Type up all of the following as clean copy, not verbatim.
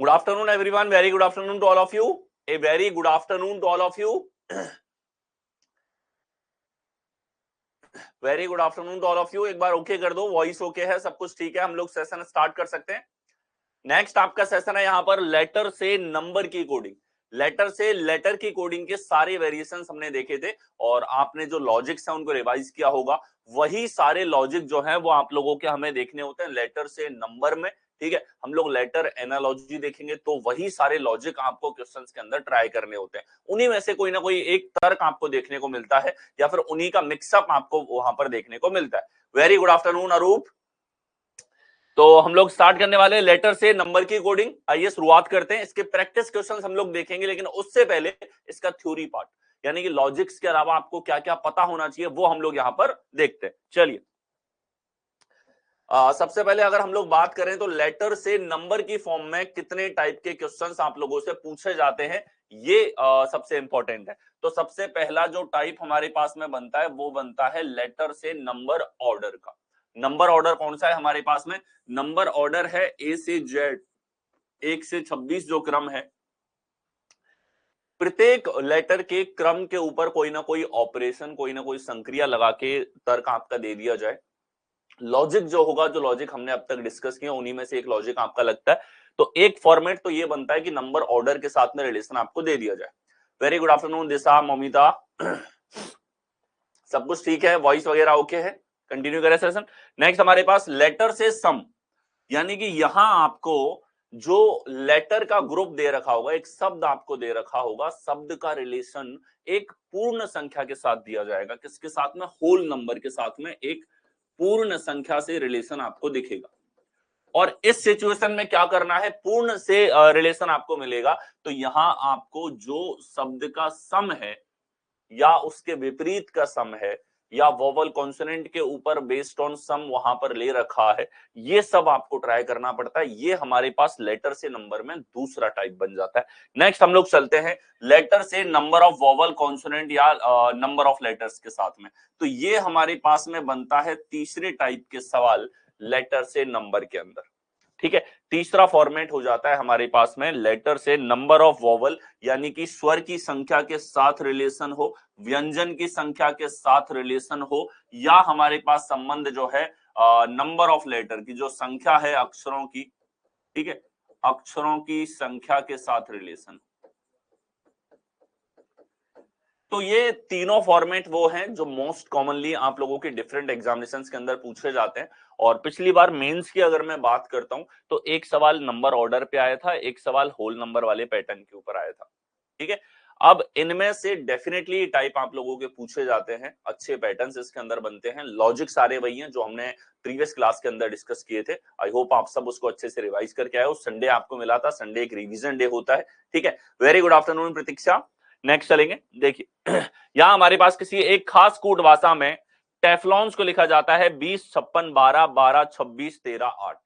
Good afternoon, everyone. Very good afternoon to all of you. A very good afternoon to all of you. Very good afternoon to all of you. एक बार okay कर दो, voice okay है, सब कुछ ठीक है, हम लोग सेशन स्टार्ट कर सकते हैं. नेक्स्ट आपका सेशन है यहाँ पर लेटर से नंबर की कोडिंग. लेटर से लेटर की कोडिंग के सारे वेरिएशंस हमने देखे थे और आपने जो लॉजिक्स है उनको रिवाइज किया होगा. वही सारे लॉजिक जो है वो आप लोगों के हमें देखने होते हैं लेटर से नंबर में. ठीक है, हम लोग लेटर एनालॉजी देखेंगे तो वही सारे लॉजिक आपको क्वेश्चंस के अंदर ट्राई करने होते हैं. उन्हीं में से कोई ना कोई एक तर्क आपको देखने को मिलता है या फिर उन्हीं का मिक्सअप आपको वहां पर देखने को मिलता है. वेरी गुड आफ्टरनून अरूप. तो हम लोग स्टार्ट करने वाले हैं लेटर से नंबर की कोडिंग. आइए शुरुआत करते हैं. इसके प्रैक्टिस क्वेश्चंस हम लोग देखेंगे, लेकिन उससे पहले इसका थ्योरी पार्ट यानी कि लॉजिक्स के अलावा आपको क्या क्या पता होना चाहिए वो हम लोग यहां पर देखते हैं. चलिए, सबसे पहले अगर हम लोग बात करें तो लेटर से नंबर की फॉर्म में कितने टाइप के क्वेश्चंस आप लोगों से पूछे जाते हैं, ये सबसे इंपॉर्टेंट है. तो सबसे पहला जो टाइप हमारे पास में बनता है वो बनता है लेटर से नंबर ऑर्डर का. नंबर ऑर्डर कौन सा है हमारे पास में? नंबर ऑर्डर है ए से जेड, 1 से 26 जो क्रम है. प्रत्येक लेटर के क्रम के ऊपर कोई ना कोई ऑपरेशन, कोई ना कोई संक्रिया लगा के तर्क आपका दे दिया जाए. लॉजिक जो होगा, जो लॉजिक हमने अब तक डिस्कस किया उन्हीं में से एक लॉजिक आपका लगता है. तो एक फॉर्मेट तो ये बनता है कि नंबर ऑर्डर के साथ में रिलेशन आपको दे दिया जाए. वेरी गुड आफ्टरनून दिशा, ममिता. सब कुछ ठीक है, वॉइस वगैरह ओके है, कंटिन्यू करें सेशन. नेक्स्ट हमारे पास लेटर से सम, यानी कि यहां आपको जो लेटर का ग्रुप दे रखा होगा, एक शब्द आपको दे रखा होगा, शब्द का रिलेशन एक पूर्ण संख्या के साथ दिया जाएगा. किसके साथ में? होल नंबर के साथ में एक पूर्ण संख्या से रिलेशन आपको दिखेगा. और इस सिचुएशन में क्या करना है? पूर्ण से रिलेशन आपको मिलेगा तो यहां आपको जो शब्द का सम है या उसके विपरीत का सम है या वोवल कॉन्सोनेंट के ऊपर बेस्ड ऑन सम वहां पर ले रखा है, ये सब आपको ट्राई करना पड़ता है. ये हमारे पास लेटर से नंबर में दूसरा टाइप बन जाता है. नेक्स्ट हम लोग चलते हैं लेटर से नंबर ऑफ वोवल कॉन्सोनेंट या नंबर ऑफ लेटर्स के साथ में. तो ये हमारे पास में बनता है तीसरे टाइप के सवाल लेटर से नंबर के अंदर. ठीक है, तीसरा फॉर्मेट हो जाता है हमारे पास में लेटर से नंबर ऑफ वोवल, यानी कि स्वर की संख्या के साथ रिलेशन हो, व्यंजन की संख्या के साथ रिलेशन हो, या हमारे पास संबंध जो है नंबर ऑफ लेटर की जो संख्या है अक्षरों की, ठीक है, अक्षरों की संख्या के साथ रिलेशन. तो ये तीनों फॉर्मेट वो हैं जो मोस्ट कॉमनली आप लोगों के डिफरेंट एग्जामिनेशंस के अंदर पूछे जाते हैं. और पिछली बार मेंस की अगर मैं बात करता हूं तो एक सवाल नंबर ऑर्डर पे आया था, एक सवाल होल नंबर वाले पैटर्न के ऊपर आया था. ठीक है, अब इनमें से डेफिनेटली टाइप आप लोगों के पूछे जाते हैं, अच्छे पैटर्न्स इसके अंदर बनते हैं. लॉजिक सारे वही हैं जो हमने प्रीवियस क्लास के अंदर डिस्कस किए थे. आई होप आप सब उसको अच्छे से रिवाइज करके आए हो. संडे आपको मिला था, संडे एक रिवीजन डे होता है. ठीक है, वेरी गुड आफ्टरनून प्रतीक्षा. नेक्स्ट चलेंगे. देखिए, यहां हमारे पास किसी एक खास कूट भाषा में टेफ्लॉन्स को लिखा जाता है 20, 56, 12, 12, 26, 13, 8.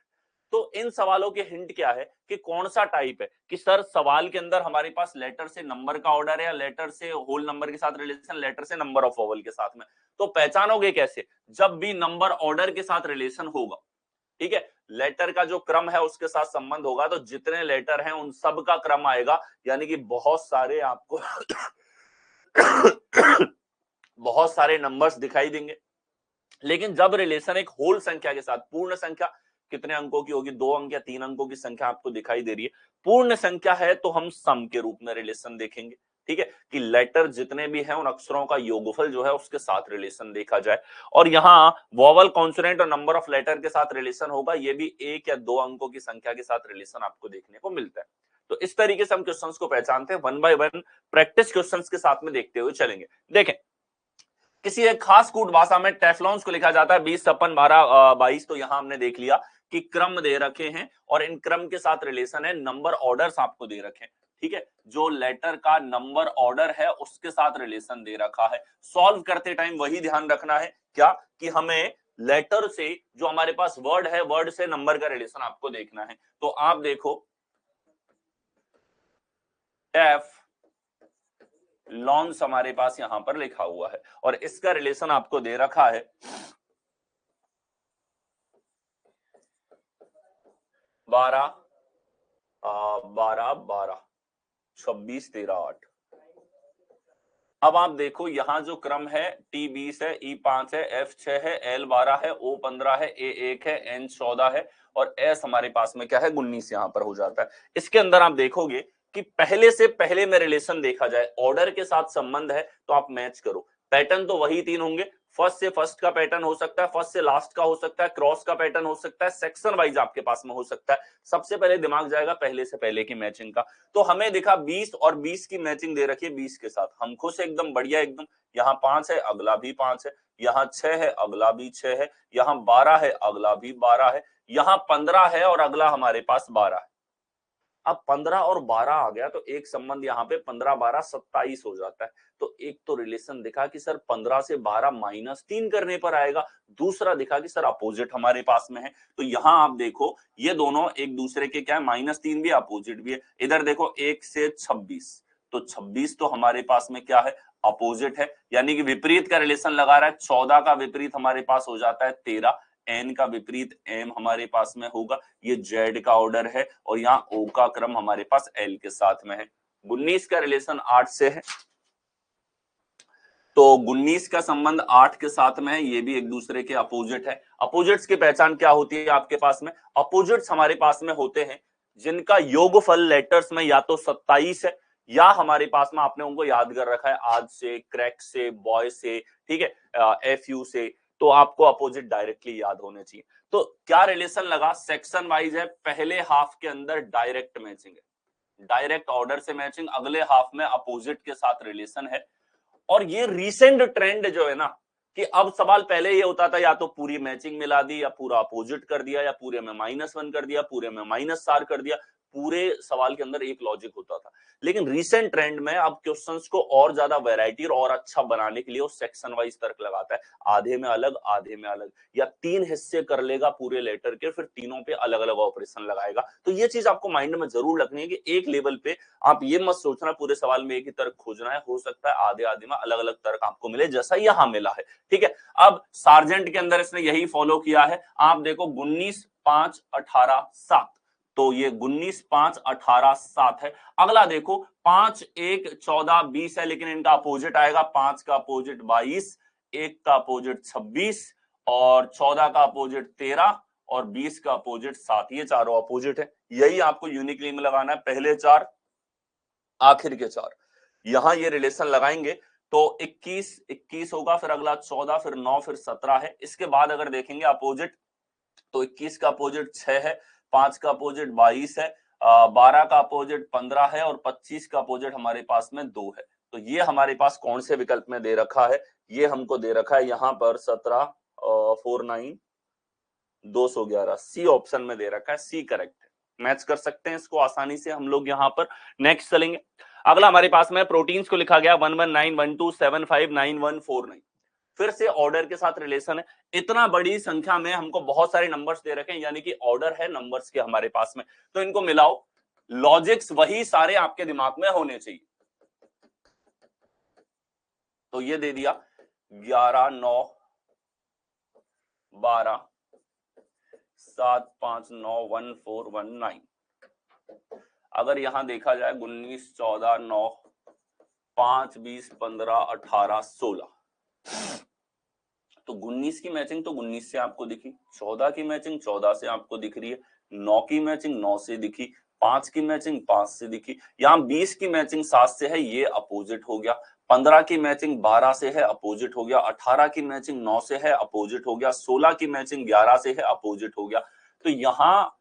तो इन सवालों के हिंट क्या है कि कौन सा टाइप है कि सर सवाल के अंदर हमारे पास लेटर से नंबर का ऑर्डर है या लेटर से होल नंबर के साथ रिलेशन, लेटर से नंबर ऑफ वोवल के साथ में. तो पहचानोगे कैसे? जब भी नंबर ऑर्डर के साथ रिलेशन होगा, ठीक है, लेटर का जो क्रम है उसके साथ संबंध होगा, तो जितने लेटर हैं उन सब का क्रम आएगा, यानी कि बहुत सारे आपको बहुत सारे नंबर्स दिखाई देंगे. लेकिन जब रिलेशन एक होल संख्या के साथ, पूर्ण संख्या कितने अंकों की होगी? 2 अंक या 3 अंकों की संख्या आपको दिखाई दे रही है, पूर्ण संख्या है तो हम सम के रूप में रिलेशन देखेंगे. ठीक है, कि लेटर जितने भी हैं उन अक्षरों का योगफल जो है उसके साथ रिलेशन देखा जाए. और यहाँ वोवल कॉन्सोनेंट और नंबर ऑफ लेटर के साथ रिलेशन होगा, ये भी 1 या 2 अंकों की संख्या के साथ रिलेशन आपको देखने को मिलता है. तो इस तरीके से हम क्वेश्चंस को पहचानते हैं. One by one practice questions के साथ में देखते हुए चलेंगे. देखें, किसी एक खास कूट भाषा में टेफ्लॉन्स को लिखा जाता है 20, 56, 12, 22. तो यहां हमने देख लिया कि क्रम दे रखे हैं और इन क्रम के साथ रिलेशन है, नंबर ऑर्डर्स आपको दे रखे हैं. ठीक है, जो लेटर का नंबर ऑर्डर है उसके साथ रिलेशन दे रखा है. सॉल्व करते टाइम वही ध्यान रखना है क्या कि हमें लेटर से जो हमारे पास वर्ड है, वर्ड से नंबर का रिलेशन आपको देखना है. तो आप देखो, टेफ लॉन्स हमारे पास यहां पर लिखा हुआ है और इसका रिलेशन आपको दे रखा है 12, 12 12, 26 13 8। अब आप देखो यहां जो क्रम है T20 है, E5 है, F6 है, L12 है, O15 है, A1 है, N14 है और S हमारे पास में क्या है 19 यहां पर हो जाता है। इसके अंदर आप देखोगे कि पहले से पहले में रिलेशन देखा जाए, ऑर्डर के साथ संबंध है तो आप मैच करो। पैटर्न तो वही तीन होंगे, फर्स्ट से फर्स्ट का पैटर्न हो सकता है, फर्स्ट से लास्ट का हो सकता है, क्रॉस का पैटर्न हो सकता है, सेक्शन वाइज आपके पास में हो सकता है। सबसे पहले दिमाग जाएगा पहले से पहले की मैचिंग का। तो हमें दिखा 20 और 20 की मैचिंग दे रखी है 20 के साथ, हम खुश एकदम बढ़िया एकदम। यहाँ 5 है अगला भी 5 है, यहाँ 6 है अगला भी 6 है, यहाँ 12 है अगला भी 12 है, यहाँ 15 है और अगला हमारे पास 12 है। अब 15 और 12 आ गया तो एक संबंध यहाँ पे 15 12 27 हो जाता है। तो एक तो रिलेशन दिखा कि सर 15 से 12 -3 करने पर आएगा, दूसरा दिखा कि सर अपोजिट हमारे पास में है। तो यहाँ आप देखो ये दोनों एक दूसरे के क्या है, -3 भी अपोजिट भी है। इधर देखो 1 से 26, तो 26 तो हमारे पास में क्या है अपोजिट है, यानी कि विपरीत का रिलेशन लगा रहा है। 14 का विपरीत हमारे पास हो जाता है 13, एन का विपरीत एम हमारे पास में होगा, ये जेड का ऑर्डर है और यहाँ ओ का क्रम हमारे पास एल के साथ में है। 19 का रिलेशन 8 से है, तो 19 का संबंध 8 के साथ में है, ये भी एक दूसरे के अपोजिट है। अपोजिट्स की पहचान क्या होती है आपके पास में, अपोजिट्स हमारे पास में होते हैं जिनका योगफल लेटर्स में या तो 27 है या हमारे पास में आपने उनको याद कर रखा है आज से, क्रैक से, बॉय से, ठीक है, FU से, तो आपको अपोजिट डायरेक्टली याद होने चाहिए। तो क्या रिलेशन लगा, सेक्शन वाइज है, पहले हाफ के अंदर डायरेक्ट मैचिंग है, डायरेक्ट ऑर्डर से मैचिंग, अगले हाफ में अपोजिट के साथ रिलेशन है। और ये रीसेंट ट्रेंड जो है ना कि अब सवाल पहले ये होता था या तो पूरी मैचिंग मिला दी या पूरा अपोजिट कर दिया या पूरे में -1 कर दिया, पूरे में -4 कर दिया, पूरे सवाल के अंदर एक लॉजिक होता था। लेकिन रीसेंट ट्रेंड में अब क्वेश्चंस को और ज्यादा वैरायटी और अच्छा बनाने के लिए वो सेक्शन वाइज तर्क लगाता है, आधे में अलग आधे में अलग, या 3 हिस्से कर लेगा पूरे लेटर के, फिर तीनों पे अलग अलग ऑपरेशन लगाएगा। तो ये चीज आपको माइंड में जरूर रखनी है कि एक लेवल पे आप ये मत सोचना पूरे सवाल में एक ही तर्क खोजना है, हो सकता है आधे आधे में अलग अलग तर्क आपको मिले जैसा यहाँ मिला है, ठीक है। अब सार्जेंट के अंदर इसने यही फॉलो किया है, आप देखो 19 5 18 7, तो ये 19 5 18 7 है। अगला देखो 5 1 14 20 है, लेकिन इनका अपोजिट आएगा, 5 का अपोजिट 22, 1 का अपोजिट 26 और 14 का अपोजिट 13 और 20 का अपोजिट 7, ये चारों अपोजिट है। यही आपको यूनिकली में लगाना है, पहले 4 आखिर के 4, यहां ये रिलेशन लगाएंगे तो 21 21 होगा, फिर अगला 14, फिर 9, फिर 17 है। इसके बाद अगर देखेंगे अपोजिट तो 21 का अपोजिट 6 है, 5 का अपोजिट 22 है, 12 का अपोजिट 15 है और 25 का अपोजिट हमारे पास में 2 है। तो ये हमारे पास कौन से विकल्प में दे रखा है, ये हमको दे रखा है यहाँ पर 17 4 9 211, सी ऑप्शन में दे रखा है, सी करेक्ट है। मैच कर सकते हैं इसको आसानी से हम लोग यहाँ पर। नेक्स्ट चलेंगे, अगला हमारे पास में प्रोटीन्स को लिखा गया 11912759149, फिर से ऑर्डर के साथ रिलेशन है। इतना बड़ी संख्या में हमको बहुत सारे नंबर्स दे रखे हैं, यानी कि ऑर्डर है नंबर्स के हमारे पास में, तो इनको मिलाओ, लॉजिक्स वही सारे आपके दिमाग में होने चाहिए। तो ये दे दिया 11 9 12 7 5 9 1 4 1 9। अगर यहां देखा जाए 19 14 9 5 20 15 18 16, तो 19 की मैचिंग तो 19 से आपको दिखी, 14 की मैचिंग 14 से आपको दिख रही है, 9 की मैचिंग 9 से दिखी, 5 की मैचिंग 5 से दिखी, यहाँ 20 की मैचिंग 7 से है, ये अपोजिट हो गया, 15 की मैचिंग 12 से है, अपोजिट हो गया, 18 की मैचिंग 9 से है, अपोजिट हो गया, 16 की मैचिंग 11 से है, अपोजिट हो गया। तो यहाँ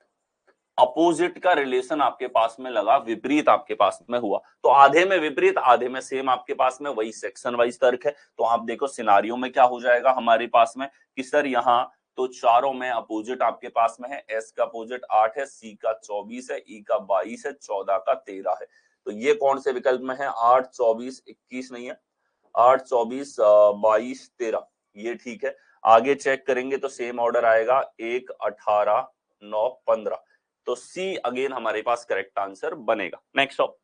अपोजिट का रिलेशन आपके पास में लगा, विपरीत आपके पास में हुआ, तो आधे में विपरीत आधे में सेम आपके पास में, वही सेक्शन वाइज तर्क है। तो आप देखो सिनारियो में क्या हो जाएगा हमारे पास में कि सर यहाँ तो चारों में अपोजिट आपके पास में है, एस का अपोजिट 8 है, सी का 24 है, ई का 22 है, 14 का 13 है। तो ये कौन से विकल्प में है, 8 24 21 नहीं है, 8 24 22 13, ये ठीक है। आगे चेक करेंगे तो सेम ऑर्डर आएगा 1 18 9 15, तो सी अगेन हमारे पास करेक्ट आंसर बनेगा। नेक्स्ट ऑप,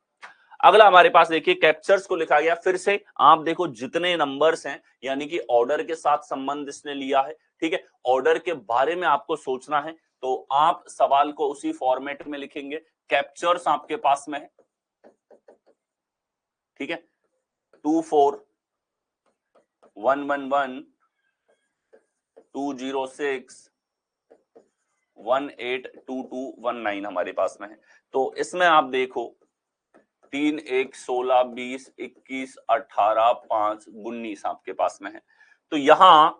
अगला हमारे पास देखिए कैप्चर्स को लिखा गया, फिर से आप देखो जितने नंबर्स हैं, यानी कि ऑर्डर के साथ संबंध इसने लिया है, ठीक है, ऑर्डर के बारे में आपको सोचना है, तो आप सवाल को उसी फॉर्मेट में लिखेंगे। कैप्चर्स आपके पास में है, ठीक है, 24111206182219 हमारे पास में है। तो इसमें आप देखो 3, 1, 16, 20, 21, 18, 5, 19 आपके पास में है। तो यहां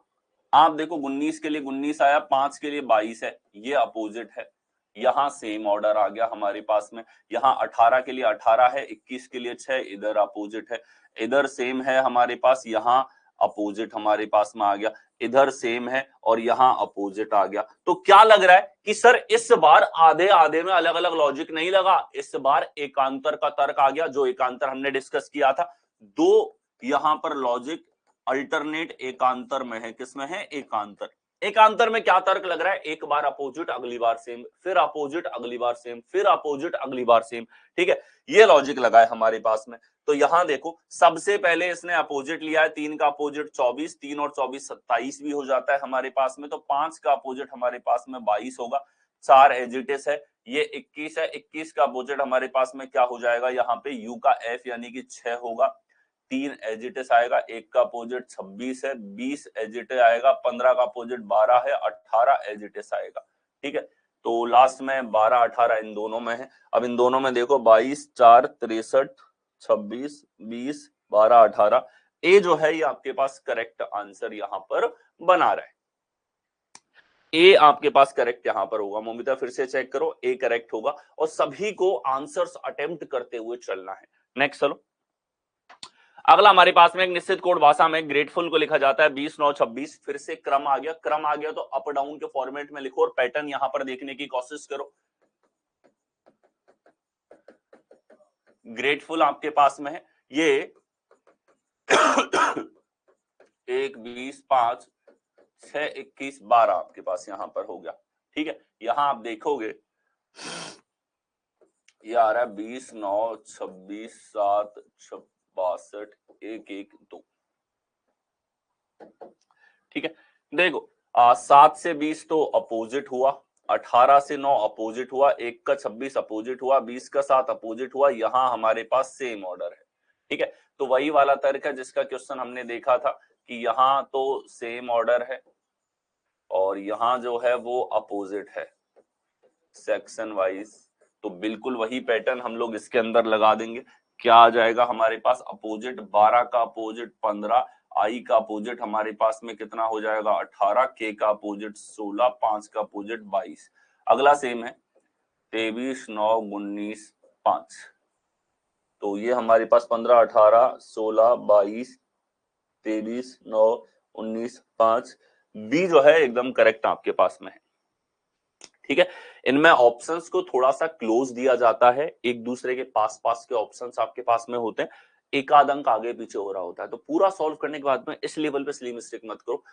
आप देखो 19 के लिए 19 आया, 5 के लिए 22 है, ये अपोजिट है। यहां सेम ऑर्डर आ गया हमारे पास में। यहां 18 के लिए 18 है, 21 के लिए 6, इधर अपोजिट है। इधर सेम है हमारे पास, यहां अपोजिट हमारे पास में आ गया। इधर सेम है और यहां अपोजिट आ गया। तो क्या लग रहा है कि सर इस बार आधे आधे में अलग अलग लॉजिक नहीं लगा, इस बार एकांतर का तर्क आ गया। जो एकांतर हमने डिस्कस किया था, दो यहां पर लॉजिक अल्टरनेट एकांतर में है। किसमें है? एकांतर। एकांतर में क्या तर्क लग रहा है? एक बार अपोजिट, अगली बार सेम, फिर अपोजिट, अगली बार सेम, फिर अपोजिट, अगली बार सेम। ठीक है, ये लॉजिक लगा है हमारे पास में। तो यहां देखो सबसे पहले इसने अपोजिट लिया है, 3 का अपोजिट 24, 3 और 24 27 भी हो जाता है हमारे पास में। तो 5 का अपोजिट हमारे पास में 22 होगा। 4 एजिटिस है, ये 21 है, 21 का अपोजिट हमारे पास में क्या हो जाएगा? यहाँ पे यू का एफ यानी कि 6 होगा। 3 एजिटिस आएगा, 1 का अपोजिट 26 है, 20 एजिटे आएगा, 15 का अपोजिट 12 है, 18 एजिटिस आएगा। ठीक है, तो लास्ट में 12 18 इन दोनों में है। अब इन दोनों में देखो 22 4 63 26 20 12 18, ए जो है ये आपके पास करेक्ट आंसर यहां पर बना रहा है। ए आपके पास करेक्ट यहां पर होगा। मोमिता फिर से चेक करो, ए करेक्ट होगा और सभी को आंसर्स अटेम्प्ट करते हुए चलना है। नेक्स्ट चलो, अगला हमारे पास में एक निश्चित कोड भाषा में ग्रेटफुल को लिखा जाता है 20 9 26। फिर से क्रम आ गया, क्रम आ गया तो अप डाउन के फॉर्मेट में लिखो और पैटर्न यहां पर देखने की कोशिश करो। ग्रेटफुल आपके पास में है ये 1 20 5 6 21 12 आपके पास यहां पर हो गया। ठीक है, यहां आप देखोगे ये आ रहा है 20 9 26 7 62 1 1 2। ठीक है, देखो 7 से 20 तो अपोजिट हुआ, 18 से 9 अपोजिट हुआ, 1 का 26 अपोजिट हुआ, 20 का 7 अपोजिट हुआ। यहां हमारे पास सेम ऑर्डर है। ठीक है, तो वही वाला तर्क है जिसका क्वेश्चन हमने देखा था कि यहां तो सेम ऑर्डर है और यहां जो है वो अपोजिट है सेक्शन वाइज। तो बिल्कुल वही पैटर्न हम लोग इसके अंदर लगा देंगे। क्या आ जाएगा हमारे पास? अपोजिट 12 का अपोजिट 15, आई का अपोजिट हमारे पास में कितना हो जाएगा? 18, के का अपोजिट 16, 5 का अपोजिट 22। अगला सेम है 23 9 19 5। तो ये हमारे पास 15 18 16 22 23 9 19 5, बी जो है एकदम करेक्ट आपके पास में है। ठीक है, इनमें ऑप्शंस को थोड़ा सा क्लोज दिया जाता है, एक दूसरे के पास पास के ऑप्शंस आपके पास में होते हैं, एक आध अंक आगे पीछे हो रहा होता है। तो पूरा सॉल्व करने के बाद में इस लेवल पे सिली मिस्टेक मत करो,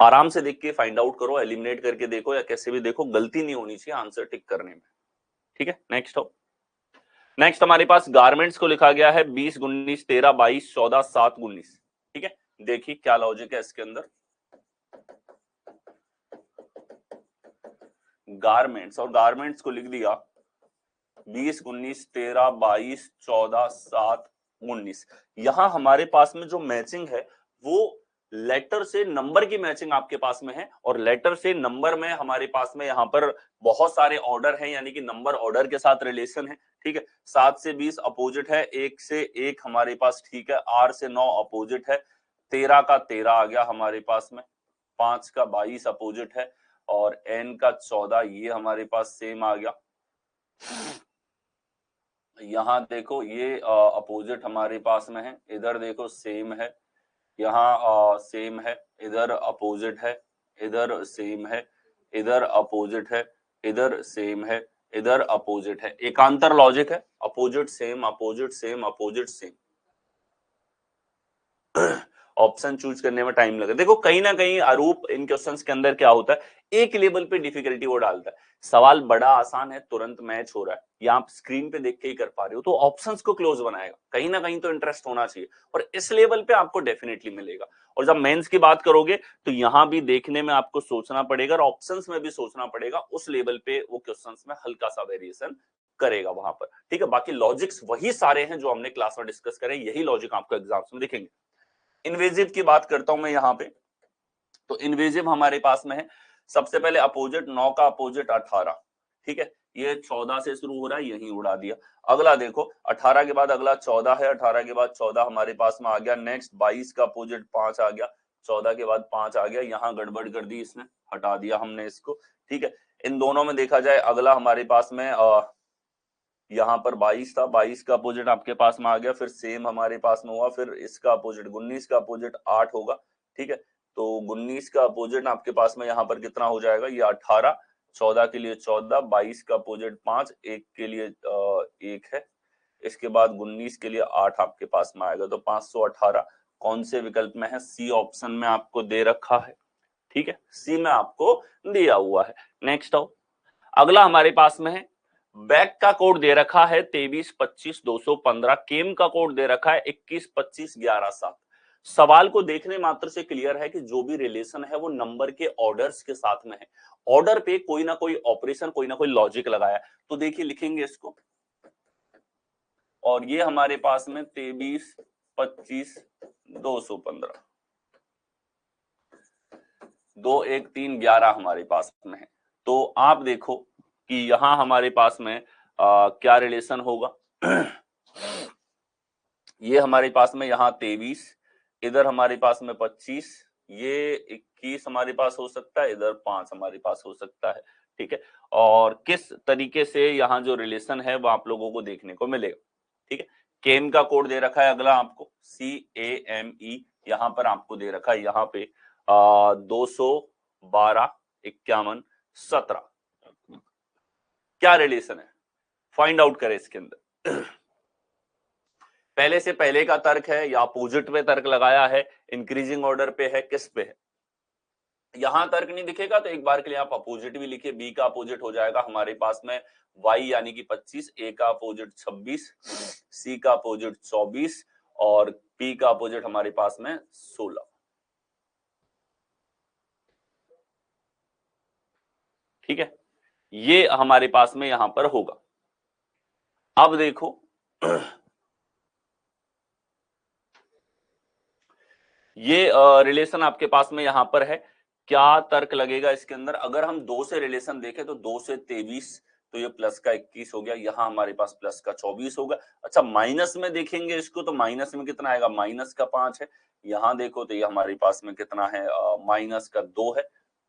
आराम से देख के फाइंड आउट करो, एलिमिनेट करके देखो या कैसे भी देखो, गलती नहीं होनी चाहिए आंसर टिक करने में। ठीक है, नेक्स्ट हो। नेक्स्ट हमारे पास गारमेंट्स को लिखा गया है 20 19 13 22 14 7 19। ठीक है, देखिए क्या लॉजिक है इसके अंदर। गारमेंट्स और गारमेंट्स को लिख दिया 20 19 13 22 14 7 19। यहां हमारे पास में जो मैचिंग है वो लेटर से नंबर की मैचिंग आपके पास में है और लेटर से नंबर में हमारे पास में यहां पर बहुत सारे ऑर्डर हैं, यानी कि नंबर ऑर्डर के साथ रिलेशन है। ठीक है, 7 से 20 अपोजिट है, 1 से 1 हमारे पास, ठीक है, 8 से 9 अपोजिट है, 13 का 13 आ गया हमारे पास में, 5 का 22 अपोजिट है और n का 14 ये हमारे पास सेम आ गया। यहां देखो ये अपोजिट हमारे पास में है, इधर देखो सेम है, यहाँ सेम है, इधर अपोजिट है, इधर सेम है, इधर अपोजिट है, इधर सेम है, इधर अपोजिट है। एकांतर लॉजिक है, opposite same opposite same opposite same. Option choose करने में टाइम लगे। देखो कहीं ना कहीं आरूप इन क्वेश्चंस के अंदर क्या होता है, एक लेवल पे डिफिकल्टी वो डालता है। सवाल बड़ा आसान है, तुरंत मैच हो रहा है या आप स्क्रीन पे देख के ही कर पा रहे हो, तो ऑप्शंस को क्लोज बनाएगा, कहीं ना कहीं तो इंटरेस्ट होना चाहिए और इस लेवल पे आपको डेफिनेटली मिलेगा। और जब मेंस की बात करोगे तो यहां भी देखने में आपको सोचना पड़ेगा और ऑप्शंस में भी सोचना पड़ेगा, उस लेवल पे वो क्वेश्चंस में हल्का सा वेरिएशन करेगा वहां पर, ठीक है। बाकी लॉजिक्स वही सारे हैं जो हमने क्लास में डिस्कस करे, यही लॉजिक आपको एग्जाम्स में दिखेंगे। इन्वेजिव की बात करता हूं मैं यहाँ पे, तो इन्वेजिव हमारे पास में है सबसे पहले अपोजिट, 9 का अपोजिट 18, ठीक है, ये 14 से शुरू हो रहा है, यही उड़ा दिया। अगला देखो 18 के बाद अगला 14 है, 18 के बाद 14 हमारे पास में आ गया। नेक्स्ट 22 का अपोजिट 5 आ गया, 14 के बाद 5 आ गया, यहाँ गड़बड़ कर दी इसने, हटा दिया हमने इसको, ठीक है। इन दोनों में देखा जाए अगला हमारे पास में यहाँ पर 22 था, 22 का अपोजिट आपके पास में आ गया, फिर सेम हमारे पास में हुआ, फिर इसका अपोजिट 19 का अपोजिट 8 होगा, ठीक है। तो 19 का अपोजिट आपके पास में यहाँ पर कितना हो जाएगा, ये 18, 14 के लिए 14, 22 का अपोजिट 5, एक के लिए 1 है, इसके बाद 19 के लिए 8 आपके पास में आएगा। तो 518 कौन से विकल्प में है, सी ऑप्शन में आपको दे रखा है, ठीक है, सी में आपको दिया हुआ है। नेक्स्ट आओ, अगला हमारे पास में है बैक का कोड दे रखा है 23-25-215, केम का कोड दे रखा है 21-25-11-7। सवाल को देखने मात्र से क्लियर है कि जो भी रिलेशन है वो नंबर के ऑर्डर्स के साथ में है, ऑर्डर पे कोई ना कोई ऑपरेशन, कोई ना कोई लॉजिक लगाया। तो देखिए लिखेंगे इसको, और ये हमारे पास में 23-25-215, 2 1 3 11 हमारे पास में है। तो आप देखो कि यहां हमारे पास में क्या रिलेशन होगा ये हमारे पास में यहाँ 23, इधर हमारे पास में 25, ये 21 हमारे पास हो सकता है, इधर 5 हमारे पास हो सकता है, ठीक है। और किस तरीके से यहाँ जो रिलेशन है वो आप लोगों को देखने को मिलेगा, ठीक है। केम का कोड दे रखा है अगला आपको CAME, यहाँ पर आपको दे रखा है यहाँ पे 212 51 17, क्या रिलेशन है फाइंड आउट करें इसके अंदर। पहले से पहले का तर्क है या अपोजिट पे तर्क लगाया है, इंक्रीजिंग ऑर्डर पे है, किस पे है। यहां तर्क नहीं दिखेगा तो एक बार के लिए आप अपोजिट भी लिखिए, बी का अपोजिट हो जाएगा हमारे पास में y यानी कि 25, ए का अपोजिट 26, सी का अपोजिट 24 और पी का अपोजिट हमारे पास में 16, ठीक है। ये हमारे पास में यहां पर होगा। अब देखो ये रिलेशन आपके पास में यहां पर है, क्या तर्क लगेगा इसके अंदर। अगर हम 2 से रिलेशन देखें तो 2 से 23, तो ये प्लस का 21 हो गया, यहां हमारे पास प्लस का 24 होगा। अच्छा माइनस में देखेंगे इसको तो माइनस में कितना आएगा, माइनस का 5 है, यहां देखो तो ये हमारे पास में कितना है, माइनस का 2 है,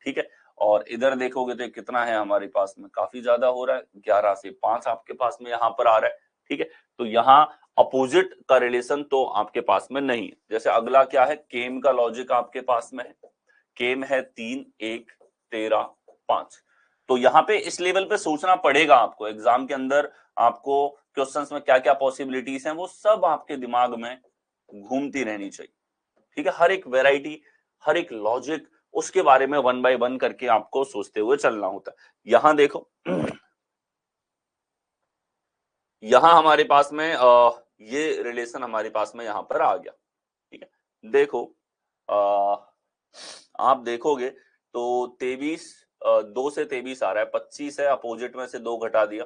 ठीक है। और इधर देखोगे तो कितना है हमारे पास में, काफी ज्यादा हो रहा है, 11 से 5 आपके पास में यहाँ पर आ रहा है, ठीक है। तो यहाँ अपोजिट का रिलेशन तो आपके पास में नहीं है। जैसे अगला क्या है, केम का लॉजिक आपके पास में है, केम है 3 1 13 5। तो यहाँ पे इस लेवल पे सोचना पड़ेगा आपको, एग्जाम के अंदर आपको क्वेश्चंस में क्या क्या पॉसिबिलिटीज हैं वो सब आपके दिमाग में घूमती रहनी चाहिए, ठीक है। हर एक वेराइटी, हर एक लॉजिक, उसके बारे में 1 बाय 1 करके आपको सोचते हुए चलना होता है। यहां देखो यहां हमारे पास में ये रिलेशन हमारे पास में यहां पर आ गया, ठीक है। देखो आप देखोगे तो 23, 2 से 23 आ रहा है, 25 है, अपोजिट में से 2 घटा दिया,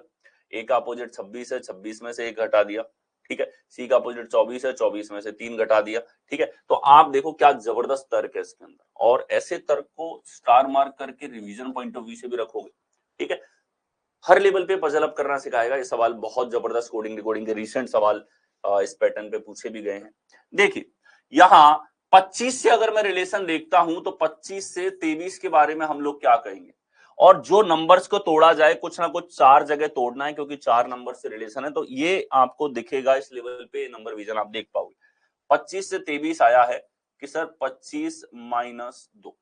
ए का अपोजिट 26 है, 26 में से 1 घटा दिया, ठीक है। सी का अपोजिट 24 है, 24 में से 3 घटा दिया, ठीक है। तो आप देखो क्या जबरदस्त तर्क है इसके अंदर, और ऐसे तर्क को स्टार मार्क करके रिवीजन पॉइंट ऑफ व्यू से भी रखोगे, ठीक है। हर लेवल पे पजल अप करना सिखाएगा। ये सवाल बहुत जबरदस्त कोडिंग रिकॉर्डिंग के रिसेंट सवाल इस पैटर्न पे पूछे भी गए हैं। देखिए यहां 25 से अगर मैं रिलेशन देखता हूं तो 25 से 23 के बारे में हम लोग क्या कहेंगे, और जो नंबर्स को तोड़ा जाए कुछ ना कुछ 4 जगह तोड़ना है क्योंकि 4 नंबर से रिलेशन है, तो ये आपको दिखेगा इस लेवल पे, नंबर विजन आप देख पाओगे। 25 से 23 आया है कि सर 25 माइनस 2,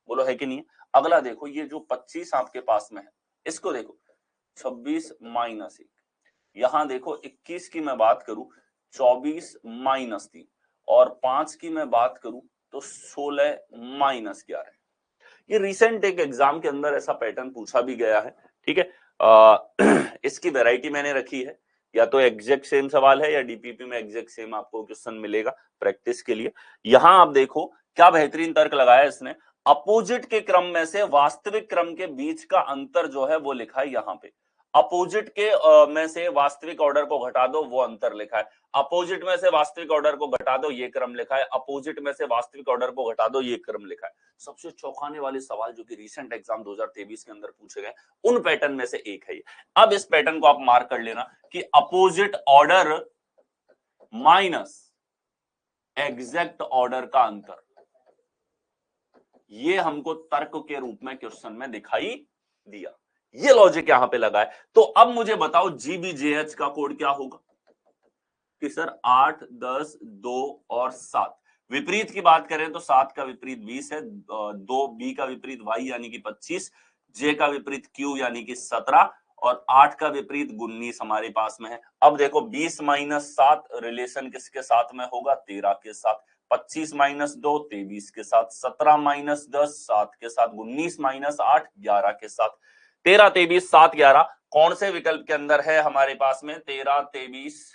बोलो है कि नहीं। अगला देखो ये जो 25 आपके पास में है इसको देखो 26 माइनस 1, यहां देखो 21 की मैं बात करूं 24 माइनस 3, और 5 की मैं बात करूं तो 16 माइनस 11। ये रिसेंट एक एग्जाम के अंदर ऐसा पैटर्न पूछा भी गया है, ठीक है। इसकी वैरायटी मैंने रखी है, या तो एग्जैक्ट सेम सवाल है या डीपीपी में एग्जैक्ट सेम आपको क्वेश्चन मिलेगा प्रैक्टिस के लिए। यहां आप देखो क्या बेहतरीन तर्क लगाया इसने, अपोजिट के क्रम में से वास्तविक क्रम के बीच का अंतर जो है वो लिखा है यहां पे। अपोजिट के में से वास्तविक ऑर्डर को घटा दो, वो अंतर लिखा है। अपोजिट में से वास्तविक ऑर्डर को घटा दो, ये क्रम लिखा है। अपोजिट में से वास्तविक ऑर्डर को घटा दो, ये क्रम लिखा है। सबसे चौंकाने वाले सवाल जो कि रिसेंट एग्जाम 2023 के अंदर पूछे गए उन पैटर्न में से एक है ये। अब इस पैटर्न को आप मार्क कर लेना कि opposite order minus exact order का अंतर, ये हमको तर्क के रूप में क्वेश्चन में दिखाई दिया। ये लॉजिक यहां पे लगा है। तो अब मुझे बताओ जीबीजेएच का कोड क्या होगा कि सर 8, 10, 2 और 7। विपरीत की बात करें तो 7 का विपरीत 20 है, 2 बी का विपरीत वाई यानी कि 25, जे का विपरीत क्यू यानी कि 17 और 8 का विपरीत 19 हमारे पास में है। अब देखो 20 माइनस 7 रिलेशन किसके साथ में होगा, 13 के साथ। 25 माइनस 2 23 के साथ, 17 माइनस 10 7 के साथ, 19 माइनस 8 11 के साथ। 13 23 7 11 कौन से विकल्प के अंदर है हमारे पास में, 13 23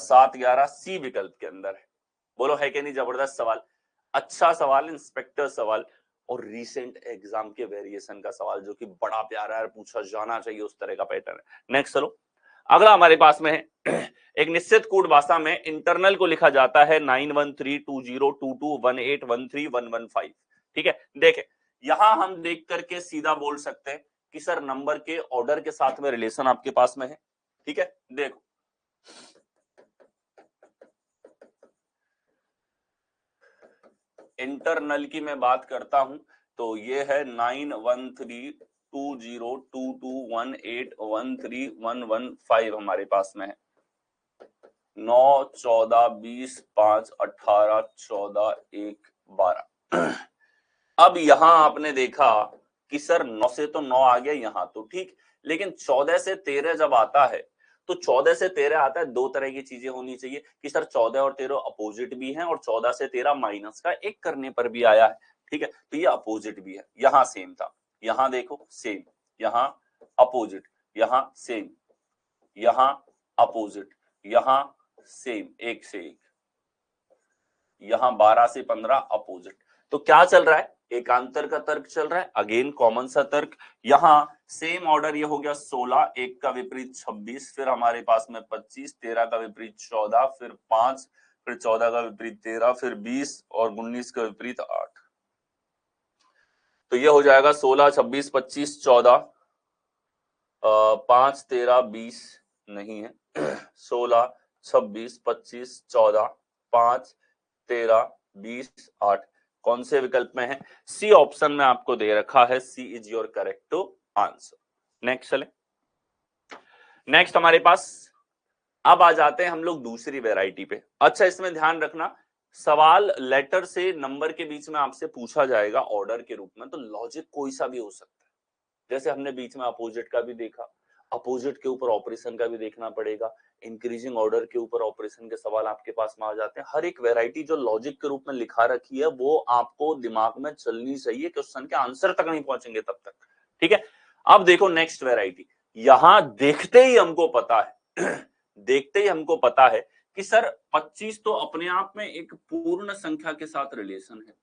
7 11 सी विकल्प के अंदर है। बोलो है कि नहीं, जबरदस्त सवाल, अच्छा सवाल, इंस्पेक्टर सवाल और रीसेंट एग्जाम के वेरिएशन का सवाल जो कि बड़ा प्यारा है, पूछा जाना चाहिए उस तरह का पैटर्न है। नेक्स्ट चलो, अगला हमारे पास में है एक निश्चित कोड भाषा में इंटरनल को लिखा जाता है 91320221813115। ठीक है, देखे यहां हम देख करके सीधा बोल सकते हैं कि सर नंबर के ऑर्डर के साथ में रिलेशन आपके पास में है। ठीक है, देखो इंटरनल की मैं बात करता हूं तो ये है 91320221813115 हमारे पास में है। 9 14 20 5 18 14 1 12। अब यहां आपने देखा कि सर 9 से तो 9 आ गया यहां तो ठीक, लेकिन 14 से 13 जब आता है तो 14 से 13 आता है, दो तरह की चीजें होनी चाहिए कि सर 14 और 13 अपोजिट भी हैं और 14 से 13 माइनस का एक करने पर भी आया है। ठीक है, तो ये अपोजिट भी है, यहां सेम था, यहां देखो सेम, यहां अपोजिट, यहां सेम, यहां अपोजिट, यहां सेम, एक से एक, यहां 12 से 15 अपोजिट। तो क्या चल रहा है, एकांतर का तर्क चल रहा है, अगेन कॉमन सा तर्क। यहां सेम ऑर्डर ये हो गया 16, एक का विपरीत 26, फिर हमारे पास में 25, 13 का विपरीत 14, फिर 5, फिर 14 का विपरीत 13, फिर 20 और 19 का विपरीत 8। तो ये हो जाएगा 16 26 25 14, 5 13 20 नहीं है 16 26 25 14 5 13 20 8 कौन से विकल्प में है, सी ऑप्शन में आपको दे रखा है, C is your correct answer. Next चले, नेक्स्ट हमारे पास अब आ जाते हैं हम लोग दूसरी वैरायटी पे। अच्छा इसमें ध्यान रखना, सवाल लेटर से नंबर के बीच में आपसे पूछा जाएगा ऑर्डर के रूप में, तो लॉजिक कोई सा भी हो सकता है। जैसे हमने बीच में अपोजिट का भी देखा, अपोजिट के ऊपर ऑपरेशन का भी देखना पड़ेगा, इंक्रीजिंग ऑर्डर के ऊपर ऑपरेशन के सवाल आपके पास में आ जाते हैं। हर एक वैरायटी जो लॉजिक के रूप में लिखा रखी है वो आपको दिमाग में चलनी चाहिए, क्वेश्चन के आंसर तक नहीं पहुंचेंगे तब तक। ठीक है, अब देखो नेक्स्ट वैरायटी, यहां देखते ही हमको पता है देखते ही हमको पता है कि सर 25 तो अपने आप में एक पूर्ण संख्या के साथ रिलेशन है।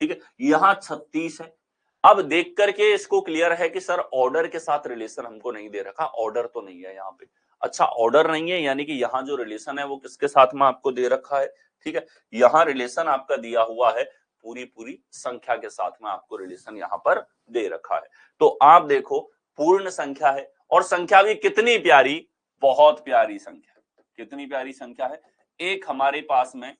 ठीक है, यहां 36 है। अब देख करके इसको क्लियर है कि सर ऑर्डर के साथ रिलेशन हमको नहीं दे रखा, ऑर्डर तो नहीं है यहाँ पे। अच्छा ऑर्डर नहीं है यानी कि यहाँ जो रिलेशन है वो किसके साथ में आपको दे रखा है, ठीक है, यहाँ रिलेशन आपका दिया हुआ है पूरी पूरी संख्या के साथ में, आपको रिलेशन यहाँ पर दे रखा है। तो आप देखो पूर्ण संख्या है और संख्या भी कितनी प्यारी, बहुत प्यारी संख्या, कितनी प्यारी संख्या है, एक हमारे पास में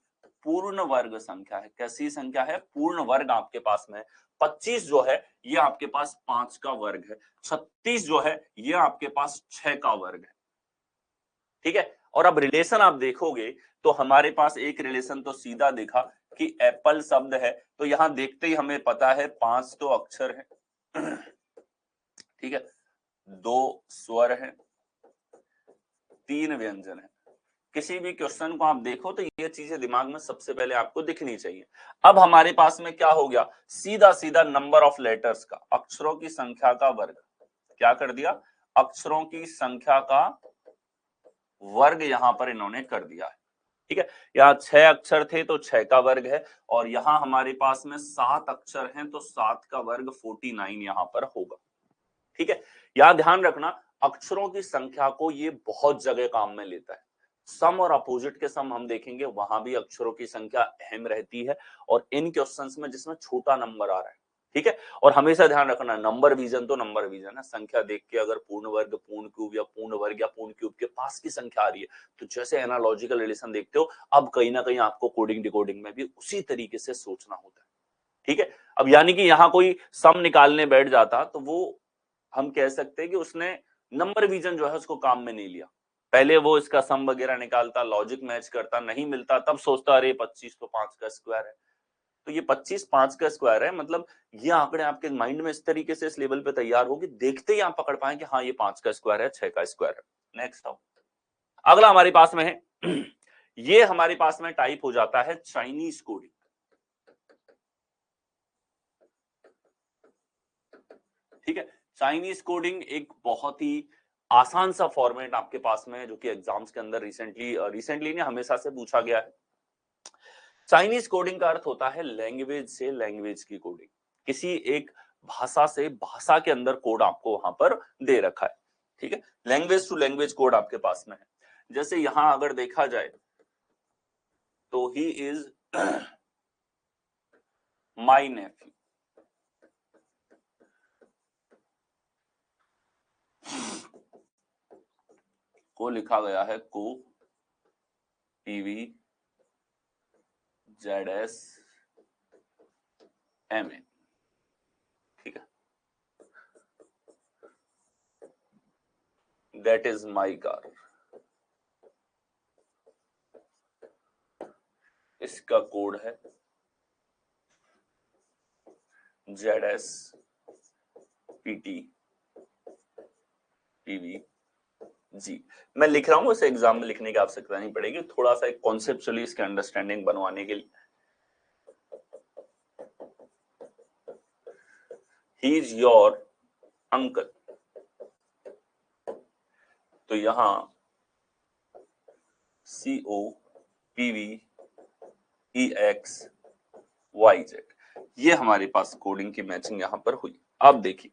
पूर्ण वर्ग संख्या है। कैसी संख्या है, पूर्ण वर्ग आपके पास में है। 25 जो है ये आपके पास 5 का वर्ग है, 36 जो है ये आपके पास 6 का वर्ग है। ठीक है, और अब रिलेशन आप देखोगे तो हमारे पास एक रिलेशन तो सीधा देखा कि एप्पल शब्द है, तो यहां देखते ही हमें पता है 5 तो अक्षर है ठीक है, 2 स्वर है, 3 व्यंजन है। किसी भी क्वेश्चन को आप देखो तो ये चीजें दिमाग में सबसे पहले आपको दिखनी चाहिए। अब हमारे पास में क्या हो गया, सीधा सीधा नंबर ऑफ लेटर्स का, अक्षरों की संख्या का वर्ग, क्या कर दिया, अक्षरों की संख्या का वर्ग यहां पर इन्होंने कर दिया है। ठीक है, यहाँ 6 अक्षर थे तो 6 का वर्ग है, और यहाँ हमारे पास में 7 अक्षर हैं तो 7 का वर्ग 49 यहां पर होगा। ठीक है, यहां ध्यान रखना अक्षरों की संख्या को ये बहुत जगह काम में लेता है। सम और अपोजिट के सम हम देखेंगे, वहां भी अक्षरों की संख्या अहम रहती है, और इन क्वेश्चंस में जिसमें छोटा नंबर आ रहा है, ठीक है, और हमेशा ध्यान रखना नंबर विजन तो नंबर विजन है, संख्या देख के अगर पूर्ण वर्ग, पूर्ण क्यूब या पूर्ण वर्ग या पूर्ण क्यूब के पास की संख्या आ रही है तो जैसे एनालॉजिकल रिलेशन देखते हो, अब कहीं ना कहीं आपको कोडिंग डिकोडिंग में भी उसी तरीके से सोचना होता है। ठीक है, अब यानी कि यहाँ कोई सम निकालने बैठ जाता तो वो हम कह सकते हैं कि उसने नंबर विजन जो है उसको काम में नहीं लिया। पहले वो इसका सम वगैरह निकालता, लॉजिक मैच करता, नहीं मिलता तब सोचता अरे 25 तो 5 का स्क्वायर है। तो ये 25 5 का स्क्वायर है, मतलब ये आंकड़े आपके माइंड में इस तरीके से इस लेवल पे तैयार होगी, देखते ही आप पकड़ पाए कि हाँ ये 5 का स्क्वायर है, 6 का स्क्वायर है। नेक्स्ट आओ, अगला हमारे पास में है ये हमारे पास में टाइप हो जाता है चाइनीज कोडिंग। ठीक है, चाइनीज कोडिंग एक बहुत ही आसान सा फॉर्मेट आपके पास में है जो कि एग्जाम्स के अंदर रिसेंटली ने हमेशा से पूछा गया है। चाइनीज कोडिंग का अर्थ होता है लैंग्वेज से लैंग्वेज की कोडिंग, किसी एक भाषा से भाषा के अंदर कोड आपको वहां पर दे रखा है। ठीक है, लैंग्वेज टू लैंग्वेज कोड आपके पास में है। जैसे यहां अगर देखा जाए तो ही इज माई नेफ्यू, को लिखा गया है को PV ZS MA। ठीक है, दैट इज माई कार, इसका कोड है ZS PT PV जी। मैं लिख रहा हूं, इसे एग्जाम में लिखने की आवश्यकता नहीं पड़ेगी, थोड़ा सा एक कॉन्सेप्चुअली इसके अंडरस्टैंडिंग बनवाने के लिए। ही इज योर अंकल, तो यहां COPVEXYZ, ये हमारे पास कोडिंग की मैचिंग यहां पर हुई। अब देखिए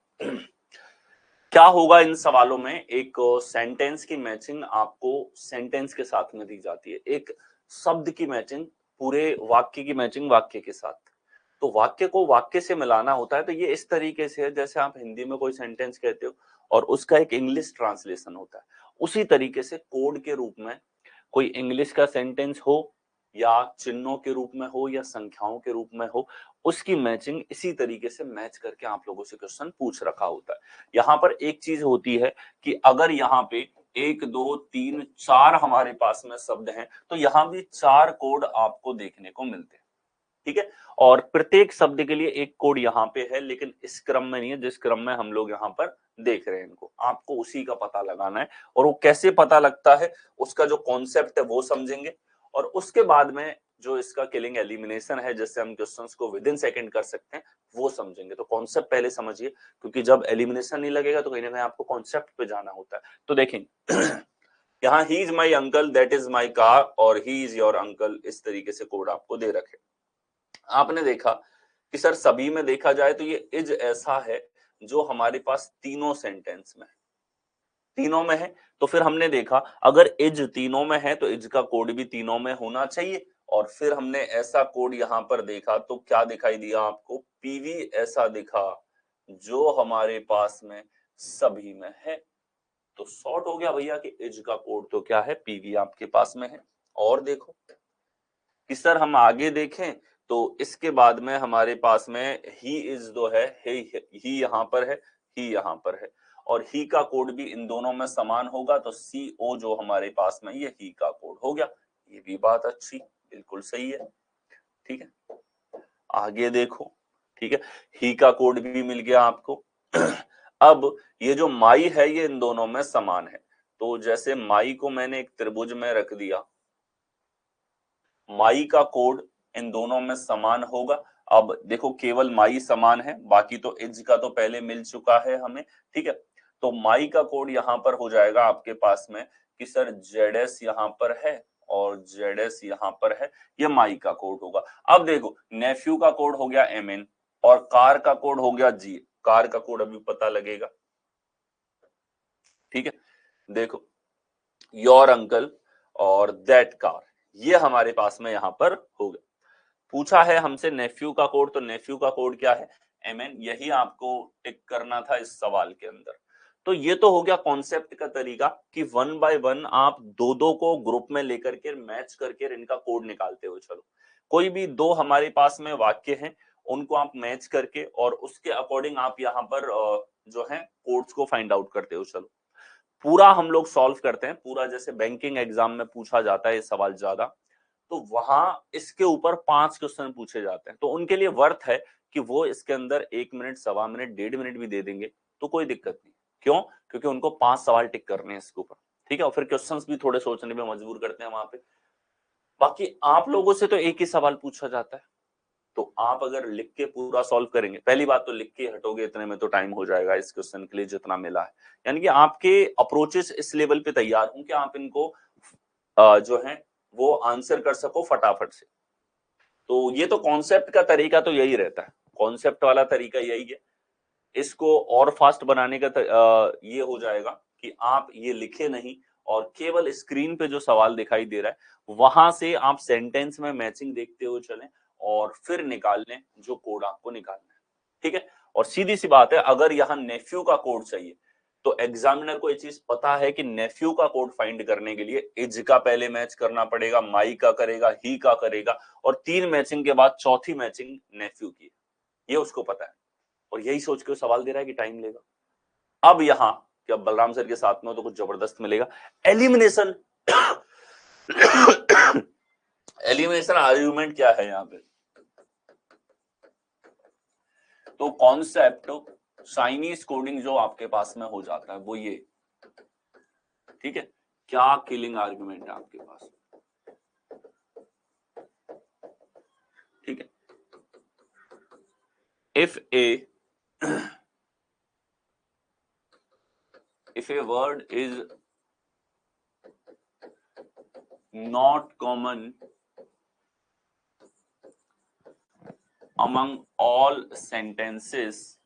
क्या होगा इन सवालों में, एक सेंटेंस की मैचिंग आपको सेंटेंस के साथ में दी जाती है, एक शब्द की मैचिंग पूरे वाक्य की मैचिंग वाक्य के साथ। तो वाक्य को वाक्य से मिलाना होता है, तो ये इस तरीके से है जैसे आप हिंदी में कोई सेंटेंस कहते हो और उसका एक इंग्लिश ट्रांसलेशन होता है, उसी तरीके से कोड के रूप में कोई इंग्लिश का सेंटेंस हो या चिन्हों के रूप में हो या संख्याओं के रूप में हो, उसकी मैचिंग इसी तरीके से मैच करके आप लोगों से क्वेश्चन पूछ रखा होता है। यहाँ पर एक चीज होती है कि अगर यहाँ पे 1 2 3 4 हमारे पास में शब्द हैं तो यहाँ भी 4 कोड आपको देखने को मिलते हैं। ठीक है, और प्रत्येक शब्द के लिए एक कोड यहाँ पे है, लेकिन इस क्रम में नहीं है जिस क्रम में हम लोग यहाँ पर देख रहे हैं इनको, आपको उसी का पता लगाना है। और वो कैसे पता लगता है, उसका जो कॉन्सेप्ट है वो समझेंगे, और उसके बाद में जो इसका किलिंग एलिमिनेशन है जिससे हम क्वेश्चंस को विद इन सेकंड कर सकते हैं वो समझेंगे। तो कॉन्सेप्ट पहले समझिए, क्योंकि जब एलिमिनेशन नहीं लगेगा तो कहीं ना कहीं आपको कॉन्सेप्ट पे जाना होता है। तो देखेंगे यहाँ he is my uncle, that is my car, और ही इज योर अंकल, इस तरीके से कोड आपको दे रखे। आपने देखा कि सर सभी में देखा जाए तो ये इज ऐसा है जो हमारे पास तीनों सेंटेंस में, तीनों में है, तो फिर हमने देखा अगर इज तीनों में है तो इज का कोड भी तीनों में होना चाहिए। और फिर हमने ऐसा कोड यहां पर देखा तो क्या दिखाई दिया आपको, पीवी ऐसा दिखा जो हमारे पास में सभी में है। तो शॉर्ट हो गया भैया कि इज का कोड तो क्या है, पीवी आपके पास में है। और देखो कि सर हम आगे देखें तो इसके बाद में हमारे पास में ही इज जो है, ही यहाँ पर है, ही यहाँ पर है, और ही का कोड भी इन दोनों में समान होगा, तो CO जो हमारे पास में ये ही का कोड हो गया। ये भी बात अच्छी, बिल्कुल सही है। ठीक है, आगे देखो, ठीक है, ही का कोड भी मिल गया आपको अब ये जो माई है ये इन दोनों में समान है, तो जैसे माई को मैंने एक त्रिभुज में रख दिया, माई का कोड इन दोनों में समान होगा। अब देखो केवल माई समान है, बाकी तो इज का तो पहले मिल चुका है हमें। ठीक है, तो माई का कोड यहां पर हो जाएगा आपके पास में कि सर जेडएस यहां पर है और जेडएस यहां पर है, ये माई का कोड होगा। अब देखो नेफ्यू का कोड हो गया एमएन और कार का कोड हो गया जी। कार का कोड अभी पता लगेगा, ठीक है। देखो योर अंकल और दैट कार, ये हमारे पास में यहां पर हो गया। पूछा है हमसे नेफ्यू का कोड, तो नेफ्यू का कोड क्या है, एमएन, यही आपको टिक करना था इस सवाल के अंदर। तो ये तो हो गया कॉन्सेप्ट का तरीका कि वन बाय वन आप दो दो को ग्रुप में लेकर के मैच करके इनका कोड निकालते हो। चलो कोई भी दो हमारे पास में वाक्य हैं, उनको आप मैच करके और उसके अकॉर्डिंग आप यहाँ पर जो है कोड्स को फाइंड आउट करते हो। चलो पूरा हम लोग सॉल्व करते हैं, पूरा जैसे बैंकिंग एग्जाम में पूछा जाता है ये सवाल ज्यादा, तो वहां इसके ऊपर 5 क्वेश्चन पूछे जाते हैं, तो उनके लिए वर्थ है कि वो इसके अंदर 1 मिनट, सवा मिनट, 1.5 मिनट भी दे देंगे तो कोई दिक्कत नहीं। क्यों? क्योंकि उनको 5 सवाल टिक करने हैं इसके ऊपर, ठीक है। और फिर क्वेश्चंस भी थोड़े सोचने में मजबूर करते हैं वहां पे। बाकी आप लोगों से तो एक ही सवाल पूछा जाता है, तो आप अगर लिख के पूरा सॉल्व करेंगे, पहली बात तो लिख के हटोगे इतने में तो टाइम हो जाएगा इस क्वेश्चन के लिए जितना मिला है, यानी कि आपके अप्रोचेस इस लेवल पे तैयार हों कि आप इनको जो है वो आंसर कर सको फटाफट से। तो ये तो कॉन्सेप्ट का तरीका तो यही रहता है, कॉन्सेप्ट वाला तरीका यही है। इसको और फास्ट बनाने का ये हो जाएगा कि आप ये लिखे नहीं और केवल स्क्रीन पे जो सवाल दिखाई दे रहा है वहां से आप सेंटेंस में मैचिंग देखते हुए चलें और फिर निकाल लें जो कोड आपको निकालना है, ठीक है। और सीधी सी बात है, अगर यहाँ नेफ्यू का कोड चाहिए तो एग्जामिनर को ये चीज पता है कि नेफ्यू का कोड फाइंड करने के लिए इज का पहले मैच करना पड़ेगा, माई का करेगा, ही का करेगा, और 3 मैचिंग के बाद चौथी मैचिंग नेफ्यू की, ये उसको पता है। और यही सोच के वो सवाल दे रहा है कि टाइम लेगा। अब यहां कि अब बलराम सर के साथ में हो तो कुछ जबरदस्त मिलेगा, एलिमिनेशन। एलिमिनेशन आर्ग्यूमेंट क्या है यहां पे, तो कॉन्सेप्ट चाइनीज कोडिंग जो आपके पास में हो जाता है वो ये, ठीक है। क्या किलिंग आर्ग्यूमेंट है आपके पास, ठीक है। If a word is not common among all sentences,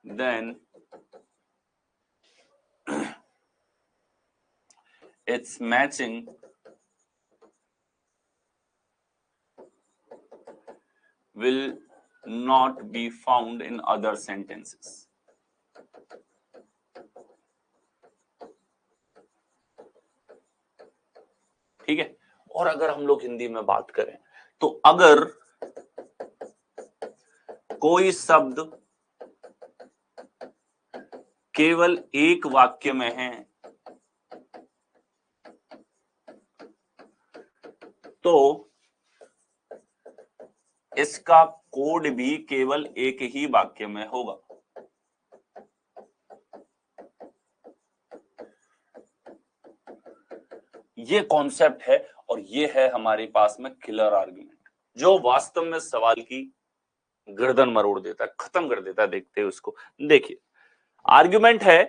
then its matching will not be found in other sentences. ठीक है। और अगर हम लोग हिंदी में बात करें तो अगर कोई शब्द केवल एक वाक्य में है तो इसका कोड भी केवल एक ही वाक्य में होगा। ये कॉन्सेप्ट है और ये है हमारे पास में किलर आर्गुमेंट, जो वास्तव में सवाल की गर्दन मरोड़ देता है, खत्म कर देता है। देखते हैं उसको, देखिए आर्गुमेंट है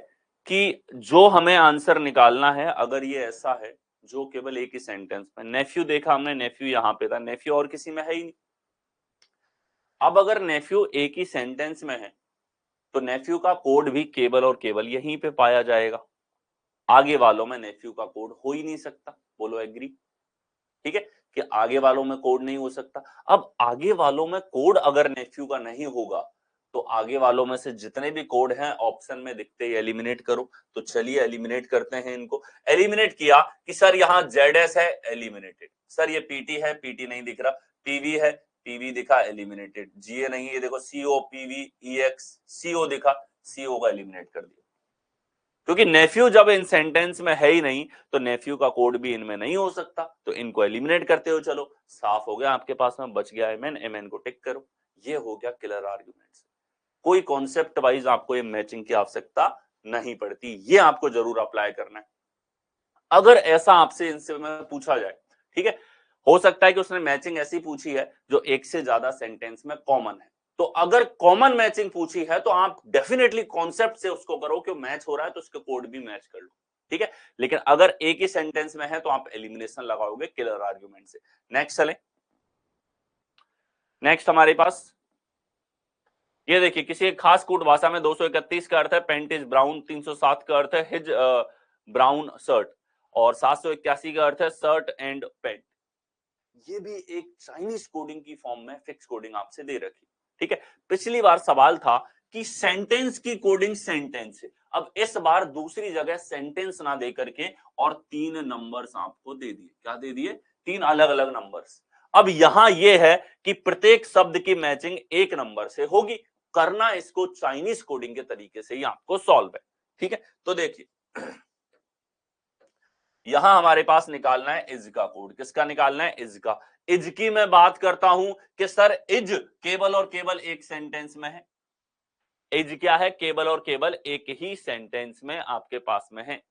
कि जो हमें आंसर निकालना है अगर ये ऐसा है जो केवल एक ही सेंटेंस में, नेफ्यू देखा हमने, नेफ्यू यहां पे था, नेफ्यू और किसी में है ही नहीं। अब अगर नेफ्यू एक ही सेंटेंस में है तो नेफ्यू का कोड भी केवल और केवल यहीं पे पाया जाएगा, आगे वालों में नेफ्यू का कोड हो ही नहीं सकता। बोलो एग्री, ठीक है कि आगे वालों में कोड नहीं हो सकता। अब आगे वालों में कोड अगर नेफ्यू का नहीं होगा तो आगे वालों में से जितने भी कोड हैं ऑप्शन में दिखते ही एलिमिनेट करो। तो चलिए एलिमिनेट करते हैं इनको। एलिमिनेट किया कि सर यहाँ जेडएस है, एलिमिनेटेड। सर ये पीटी है, पीटी नहीं दिख रहा, पीवी है, पीवी दिखा, एलिमिनेटेड। जीए नहीं, ये देखो सीओ, पीवी, ईएक्स, सीओ दिखा, सीओ का एलिमिनेट कर दिया। क्योंकि नेफ्यू जब इन सेंटेंस में है ही नहीं तो नेफ्यू का कोड भी इनमें नहीं हो सकता, तो इनको एलिमिनेट करते हो। चलो साफ हो गया आपके पास में, बच गया एमएन, एमएन को टिक करो। ये हो गया किलर आर्गुमेंट्स। कोई कॉन्सेप्ट वाइज आपको ये मैचिंग की आवश्यकता नहीं पड़ती, ये आपको जरूर अप्लाई करना है। अगर ऐसा आपसे इनसे में पूछा जाए, ठीक है, हो सकता है कि उसने मैचिंग ऐसी पूछी है जो एक से ज्यादा सेंटेंस में कॉमन है, तो अगर कॉमन मैचिंग पूछी है तो आप डेफिनेटली कॉन्सेप्ट से उसको करो कि मैच हो रहा है तो उसके कोड भी मैच कर लो, ठीक है। लेकिन अगर एक ही सेंटेंस में है तो आप एलिमिनेशन लगाओगे किलर आर्ग्यूमेंट से। नेक्स्ट चले। नेक्स्ट हमारे पास ये देखिए, किसी एक खास कूट भाषा में 231 का अर्थ है पेंट इज ब्राउन, 307 का अर्थ है हिज ब्राउन शर्ट, और 781 का अर्थ है शर्ट एंड पेंट। ये भी एक चाइनीज कोडिंग की फॉर्म में फिक्स कोडिंग आपसे दे रखी, ठीक है। पिछली बार सवाल था कि सेंटेंस की कोडिंग सेंटेंस है, अब इस बार दूसरी जगह सेंटेंस ना दे करके और 3 नंबर्स आपको दे दिए। क्या दे दिए? 3 अलग अलग नंबर्स। अब यहां यह है कि प्रत्येक शब्द की मैचिंग एक नंबर से होगी। करना इसको चाइनीज कोडिंग के तरीके से ही आपको सॉल्व है, ठीक है। तो देखिए, यहां हमारे पास निकालना है इज का कोड। किसका निकालना है? इज का। इज की मैं बात करता हूं कि सर इज केवल और केवल एक सेंटेंस में है। इज क्या है? केवल और केवल एक ही सेंटेंस में आपके पास में है,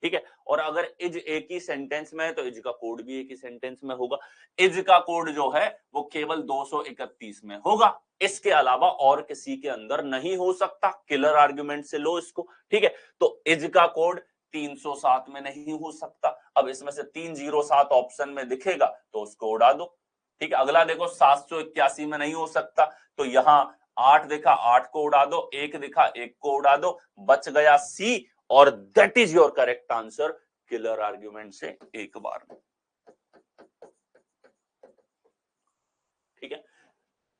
ठीक है। और अगर इज एक ही सेंटेंस में है तो इज का कोड भी एक ही सेंटेंस में होगा। इज का कोड जो है वो केवल 231 में होगा, इसके अलावा और किसी के अंदर नहीं हो सकता। किलर आर्गुमेंट से लो इसको, ठीक है। तो इज का कोड 307 में नहीं हो सकता। अब इसमें से 307 ऑप्शन में दिखेगा तो उसको उड़ा दो, ठीक है। अगला देखो 781 में नहीं हो सकता, तो यहां 8 दिखा, 8 को उड़ा दो, 1 दिखा, 1 को उड़ा दो, बच गया सी, और that is your correct answer killer argument से एक बार में, ठीक है।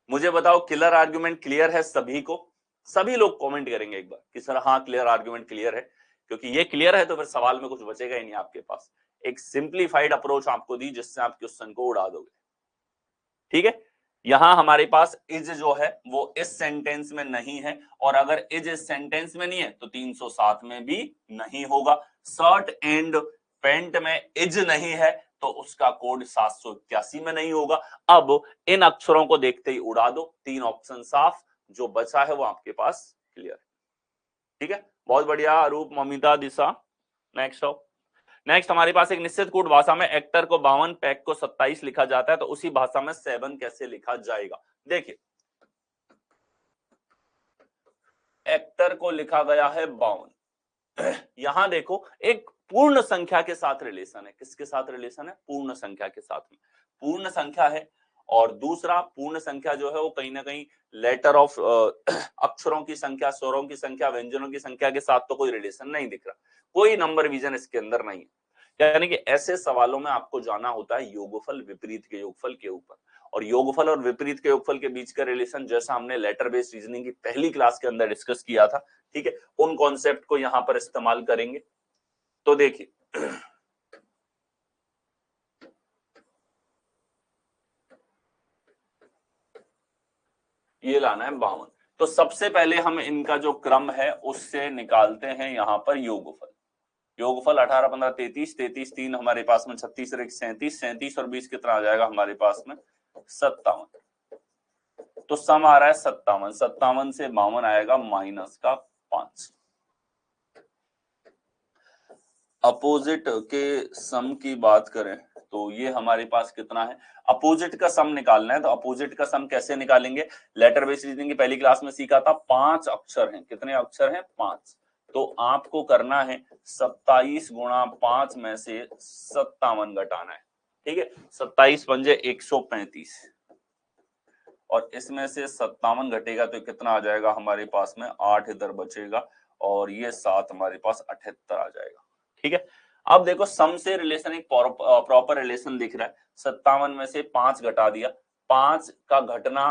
मुझे बताओ किलर आर्ग्यूमेंट क्लियर है सभी को? सभी लोग कमेंट करेंगे एक बार कि सर हाँ क्लियर आर्ग्यूमेंट क्लियर है, क्योंकि ये क्लियर है तो फिर सवाल में कुछ बचेगा ही नहीं आपके पास। एक सिंप्लीफाइड अप्रोच आपको दी जिससे आप क्वेश्चन को उड़ा दोगे, ठीक है। यहां हमारे पास इज जो है वो इस सेंटेंस में नहीं है, और अगर इज इस सेंटेंस में नहीं है तो 307 में भी नहीं होगा। शर्ट एंड पेंट में इज नहीं है तो उसका कोड 781 में नहीं होगा। अब इन अक्षरों को देखते ही उड़ा दो, 3 ऑप्शन साफ, जो बचा है वो आपके पास क्लियर, ठीक है। बहुत बढ़िया रूप, ममिता, दिशा। नेक्स्ट हो। नेक्स्ट हमारे पास एक निश्चित कूट भाषा में एक्टर को 52, पैक को 27 लिखा जाता है, तो उसी भाषा में 7 कैसे लिखा जाएगा? देखिए, एक्टर को लिखा गया है 52। यहां देखो एक पूर्ण संख्या के साथ रिलेशन है। किसके साथ रिलेशन है? पूर्ण संख्या के साथ में। पूर्ण संख्या है, और दूसरा पूर्ण संख्या जो है वो कहीं ना कहीं लेटर ऑफ अक्षरों की संख्या, स्वरों की संख्या, व्यंजनों की संख्या के साथ तो कोई रिलेशन नहीं दिख रहा, कोई नंबर विजन इसके अंदर नहीं है। यानी कि ऐसे सवालों में आपको जाना होता है योगफल विपरीत के योगफल के ऊपर, और योगफल और विपरीत के योगफल के बीच का रिलेशन जैसा हमने लेटर बेस्ड रीजनिंग की पहली क्लास के अंदर डिस्कस किया था, ठीक है, उन कॉन्सेप्ट को यहां पर इस्तेमाल करेंगे। तो देखिए, ये लाना है 52, तो सबसे पहले हम इनका जो क्रम है उससे निकालते हैं यहां पर योगफल। योगफल 18 15 33, 33 3 हमारे पास में 36 और 1 37, 37 और 20 कितना आ जाएगा हमारे पास में? 57। तो सम आ रहा है 57, 57 से 52 आएगा माइनस का 5। अपोजिट के सम की बात करें तो ये हमारे पास कितना है? अपोजिट का सम निकालना है, तो अपोजिट का सम कैसे निकालेंगे? लेटर बेस्ड रीजनिंग की पहली क्लास में सीखा था, 5 अक्षर हैं। कितने अक्षर हैं? 5। तो आपको करना है 27 गुणा 5 में से 57 घटाना है, ठीक है। 27 पंजे 135, और इसमें से 57 घटेगा तो कितना आ जाएगा हमारे पास में? 8 इधर बचेगा, और ये 7 हमारे पास 78 आ जाएगा, ठीक है। अब देखो सम से रिलेशन एक प्रॉपर रिलेशन दिख रहा है। 57 में से 5 घटा दिया, 5 का घटना,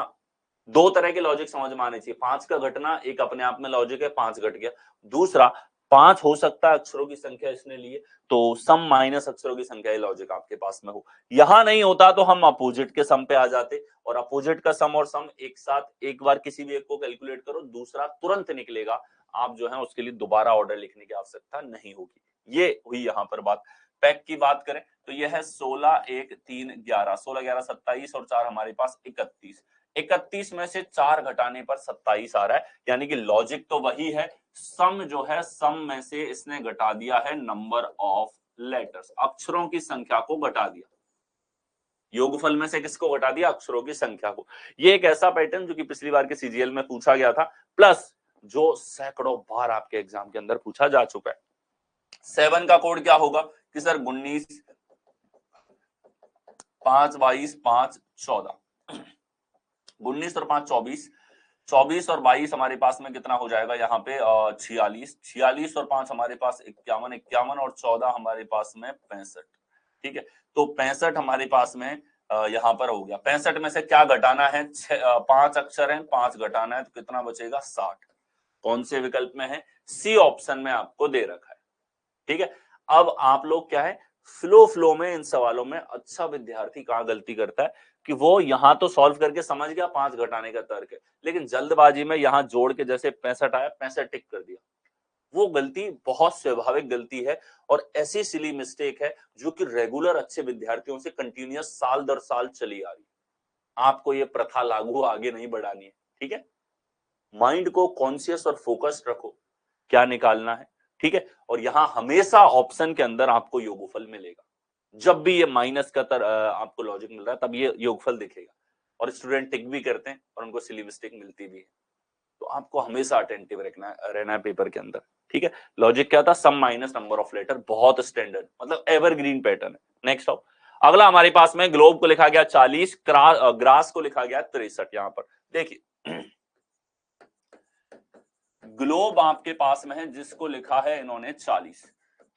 दो तरह के लॉजिक समझ में आने चाहिए। 5 का घटना एक अपने आप में लॉजिक है, 5 घट गया। दूसरा, 5 हो सकता है अक्षरों की संख्या इसने लिए, तो सम माइनस अक्षरों की संख्या लॉजिक आपके पास में हो। यहां नहीं होता तो हम अपोजिट के सम पे आ जाते, और अपोजिट का सम और सम एक साथ एक बार किसी भी एक को कैलकुलेट करो, दूसरा तुरंत निकलेगा। आप जो है उसके लिए दोबारा ऑर्डर लिखने की आवश्यकता नहीं होगी। ये हुई यहां पर बात। पैक की बात करें तो यह है 16 1 3 11, 16 11 27, और 4 हमारे पास 31। 31 में से 4 घटाने पर 27 आ रहा है, यानी कि लॉजिक तो वही है। सम जो है, सम में से इसने घटा दिया है नंबर ऑफ लेटर्स, अक्षरों की संख्या को घटा दिया। योगफल में से किसको घटा दिया, अक्षरों की संख्या को। ये एक ऐसा पैटर्न जो कि पिछली बार के सीजीएल में पूछा गया था, प्लस जो सैकड़ों बार आपके एग्जाम के अंदर पूछा जा चुका है। 7 का कोड क्या होगा कि सर 19 5 22 5 14, 19 और 5 24, 24 और 22 हमारे पास में कितना हो जाएगा यहाँ पे 46, 46 और 5 हमारे पास 51, 51 और 14 हमारे पास में 65। ठीक है, तो 65 हमारे पास में यहाँ पर हो गया। 65 में से क्या घटाना है, 5 अक्षर हैं, 5 घटाना है, तो कितना बचेगा 60। कौन से विकल्प में है, सी ऑप्शन में आपको दे रखा है। ठीक है, अब आप लोग क्या है, फ्लो में इन सवालों में अच्छा विद्यार्थी कहाँ गलती करता है कि वो यहां तो सॉल्व करके समझ गया 5 घटाने का तर्क है, लेकिन जल्दबाजी में यहां जोड़ के जैसे 65 आया 65 टिक कर दिया। वो गलती बहुत स्वाभाविक गलती है और ऐसी सिली मिस्टेक है जो कि रेगुलर अच्छे विद्यार्थियों से कंटिन्यूअस साल दर साल चली आ रही। आपको ये प्रथा लागू आगे नहीं बढ़ानी है। ठीक है, माइंड को कॉन्शियस और फोकस्ड रखो, क्या निकालना है। ठीक है, और यहां हमेशा ऑप्शन के अंदर आपको योगफल मिलेगा। जब भी ये माइनस का आपको लॉजिक मिल रहा है तब ये योगफल दिखेगा, और स्टूडेंट टिक भी करते हैं और उनको सिली मिस्टेक मिलती भी है। तो आपको हमेशा अटेंटिव रहना है पेपर के अंदर। ठीक है, लॉजिक क्या था, सम माइनस नंबर ऑफ लेटर, बहुत स्टैंडर्ड मतलब एवरग्रीन पैटर्न है। नेक्स्ट आओ, अगला हमारे पास में ग्लोब को लिखा गया 40, ग्रास को लिखा गया 63। यहां पर देखिए ग्लोब आपके पास में है जिसको लिखा है इन्होंने 40,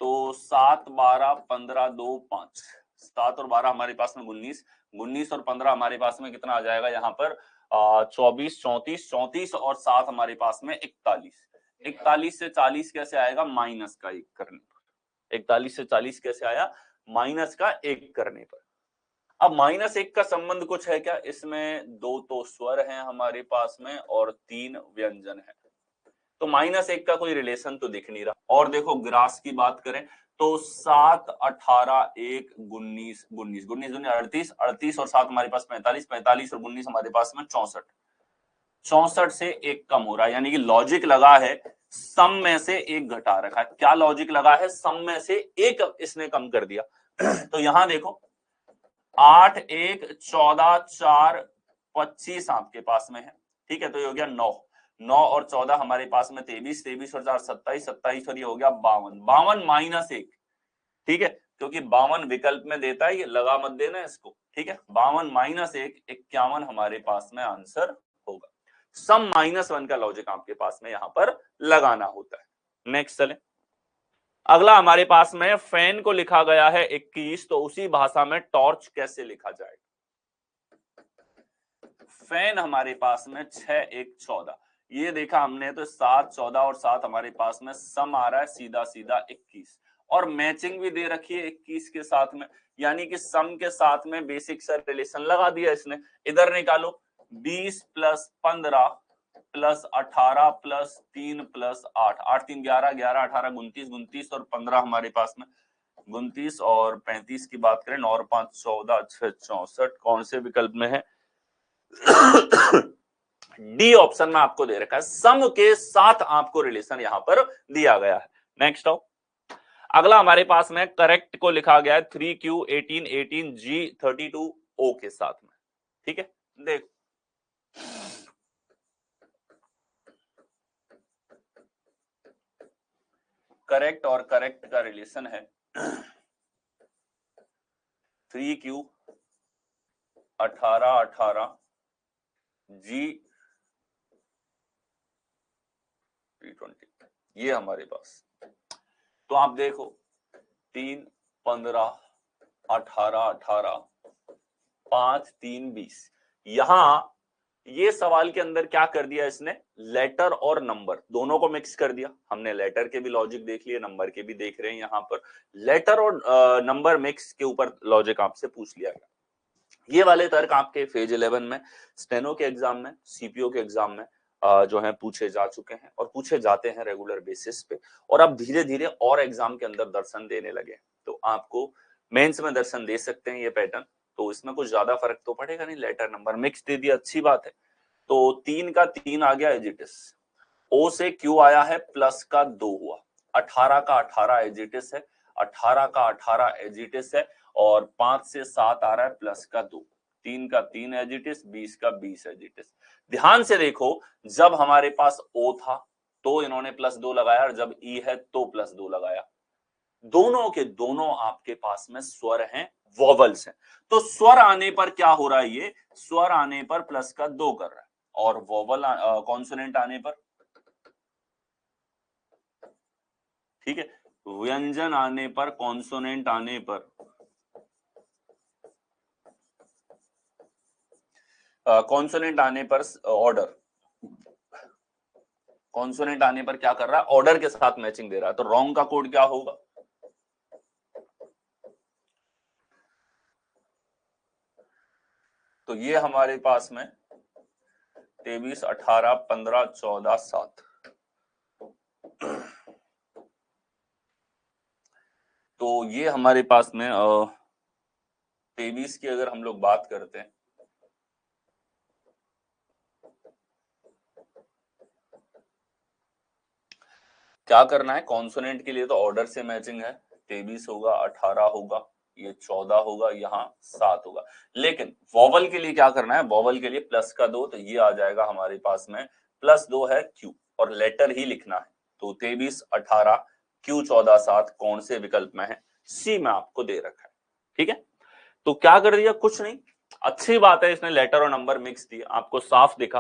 तो 7 12 15 2 5, 7 और 12 हमारे पास में 19, 19 और 15 हमारे पास में कितना आ जाएगा यहाँ पर 24 34, 34 और 7 हमारे पास में 41, 41 से 40 कैसे आएगा, माइनस का 1 करने पर। 41 से 40 कैसे आया, माइनस का 1 करने पर। अब -1 का संबंध कुछ है क्या, इसमें 2 तो स्वर हैं हमारे पास में और 3 व्यंजन है, तो -1 का कोई रिलेशन तो दिख नहीं रहा। और देखो ग्रास की बात करें तो 7 18 1 19 19 19 38 38 और 7 हमारे पास 45 45 और 19 हमारे पास में 64, 64 से 1 कम हो रहा है, यानी कि लॉजिक लगा है सम में से 1 घटा रखा है। क्या लॉजिक लगा है, सम में से 1 इसने कम कर दिया। तो यहां देखो 8 1 14 4 25 आपके पास में है। ठीक है, तो ये हो गया 9, 9 और 14 हमारे पास में 23, 23 और 4 27, 27 और ये हो गया 52, 52 -1। ठीक है, क्योंकि 52 विकल्प में देता है, ये लगा मत देना इसको। ठीक है, 52 -1 51 हमारे पास में आंसर होगा। सम -1 का लॉजिक आपके पास में यहां पर लगाना होता है। नेक्स्ट चले, अगला हमारे पास में फैन को लिखा गया है 21, तो उसी भाषा में टॉर्च कैसे लिखा जाएगा। फैन हमारे पास में 6 1 14, ये देखा हमने तो 7 14 और 7 हमारे पास में सम आ रहा है सीधा सीधा 21, और मैचिंग भी दे रखी है 21 के साथ में, यानी कि सम के साथ में बेसिक सा रिलेशन लगा दिया इसने। इधर निकालो 20 + 15 + 18 + 3 + 8, 8 3 11 11 18 29 29 और 15 हमारे पास में 29 और 35 की बात करें 9 और 5 14 6 64, कौन से विकल्प में है डी ऑप्शन में आपको दे रखा है, सम के साथ आपको रिलेशन यहां पर दिया गया है। नेक्स्ट आओ, अगला हमारे पास में करेक्ट को लिखा गया है 3Q 18 18 G 32 O के साथ में। ठीक है, देखो करेक्ट और करेक्ट का रिलेशन है 3Q 18 18 G 320, ये हमारे पास। तो आप देखो 3 15 18 18 5 3 20, यहां ये सवाल के अंदर क्या कर दिया इसने, लेटर और नंबर दोनों को मिक्स कर दिया। हमने लेटर के भी लॉजिक देख लिए, नंबर के भी देख रहे हैं, यहां पर लेटर और नंबर मिक्स के ऊपर लॉजिक आपसे पूछ लिया गया। ये वाले तर्क आपके फेज 11 में, स्टेनो के एग्जाम में, सीपीओ के एग्जाम में जो है पूछे जा चुके हैं और पूछे जाते हैं रेगुलर बेसिस पे, और अब धीरे धीरे और एग्जाम के अंदर दर्शन देने लगे। तो आपको मेंस में दर्शन दे सकते हैं ये पैटर्न, तो इसमें कुछ ज्यादा फर्क तो पड़ेगा नहीं, लेटर नंबर मिक्स दे दिया, अच्छी बात है। तो 3 का 3 आ गया एजिटिस, ओ से क्यू आया है, प्लस का 2 हुआ, 18 का 18 एजिटिस है, 18 का 18 एजिटिस है और 5 से 7 आ रहा है प्लस का 2, 3 का 3 एजिटिस, 20 का 20 एजिटिस। ध्यान से देखो, जब हमारे पास ओ था तो इन्होंने +2 लगाया और जब ई है तो +2 लगाया। दोनों के दोनों आपके पास में स्वर हैं, वॉवल्स हैं। तो स्वर आने पर क्या हो रहा है, ये स्वर आने पर प्लस का 2 कर रहा है और वॉवल कॉन्सोनेंट आने पर, ठीक है, व्यंजन आने पर, कॉन्सोनेंट आने पर, कॉन्सोनेंट आने पर ऑर्डर, कॉन्सोनेंट आने पर क्या कर रहा है, ऑर्डर के साथ मैचिंग दे रहा है। तो रॉन्ग का कोड क्या होगा, तो ये हमारे पास में 23, 18, 15, 14, 7। तो ये हमारे पास में 23 की अगर हम लोग बात करते हैं, क्या करना है, कॉन्सोनेंट के लिए तो ऑर्डर से मैचिंग है, 23 होगा, 18 होगा, ये 14 होगा, यहाँ 7 होगा। लेकिन वॉवल के लिए क्या करना है, वॉवल के लिए प्लस का 2, तो ये आ जाएगा हमारे पास में +2 है क्यू और लेटर ही लिखना है। तो 23, 18, क्यू 14, 7 कौन से विकल्प में है, सी में आपको दे रखा है। ठीक है, तो क्या कर दिया, कुछ नहीं, अच्छी बात है, इसने लेटर और नंबर मिक्स दिया, आपको साफ दिखा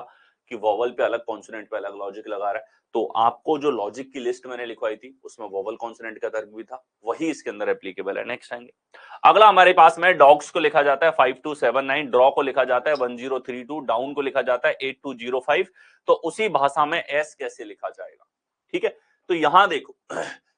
कि वॉवल पे अलग, कॉन्सोनेंट पे अलग लॉजिक लगा रहा है। तो आपको जो लॉजिक की लिस्ट मैंने लिखवाई थी उसमें वोवल कॉन्सोनेंट का तर्क भी था, वही इसके अंदर एप्लीकेबल है। नेक्स्ट आएंगे, अगला हमारे पास में डॉग्स को लिखा जाता है 5279, ड्रॉ को लिखा जाता है 1032, डाउन को लिखा जाता है 8205। तो उसी भाषा में एस कैसे लिखा जाएगा, ठीक है। तो यहां देखो,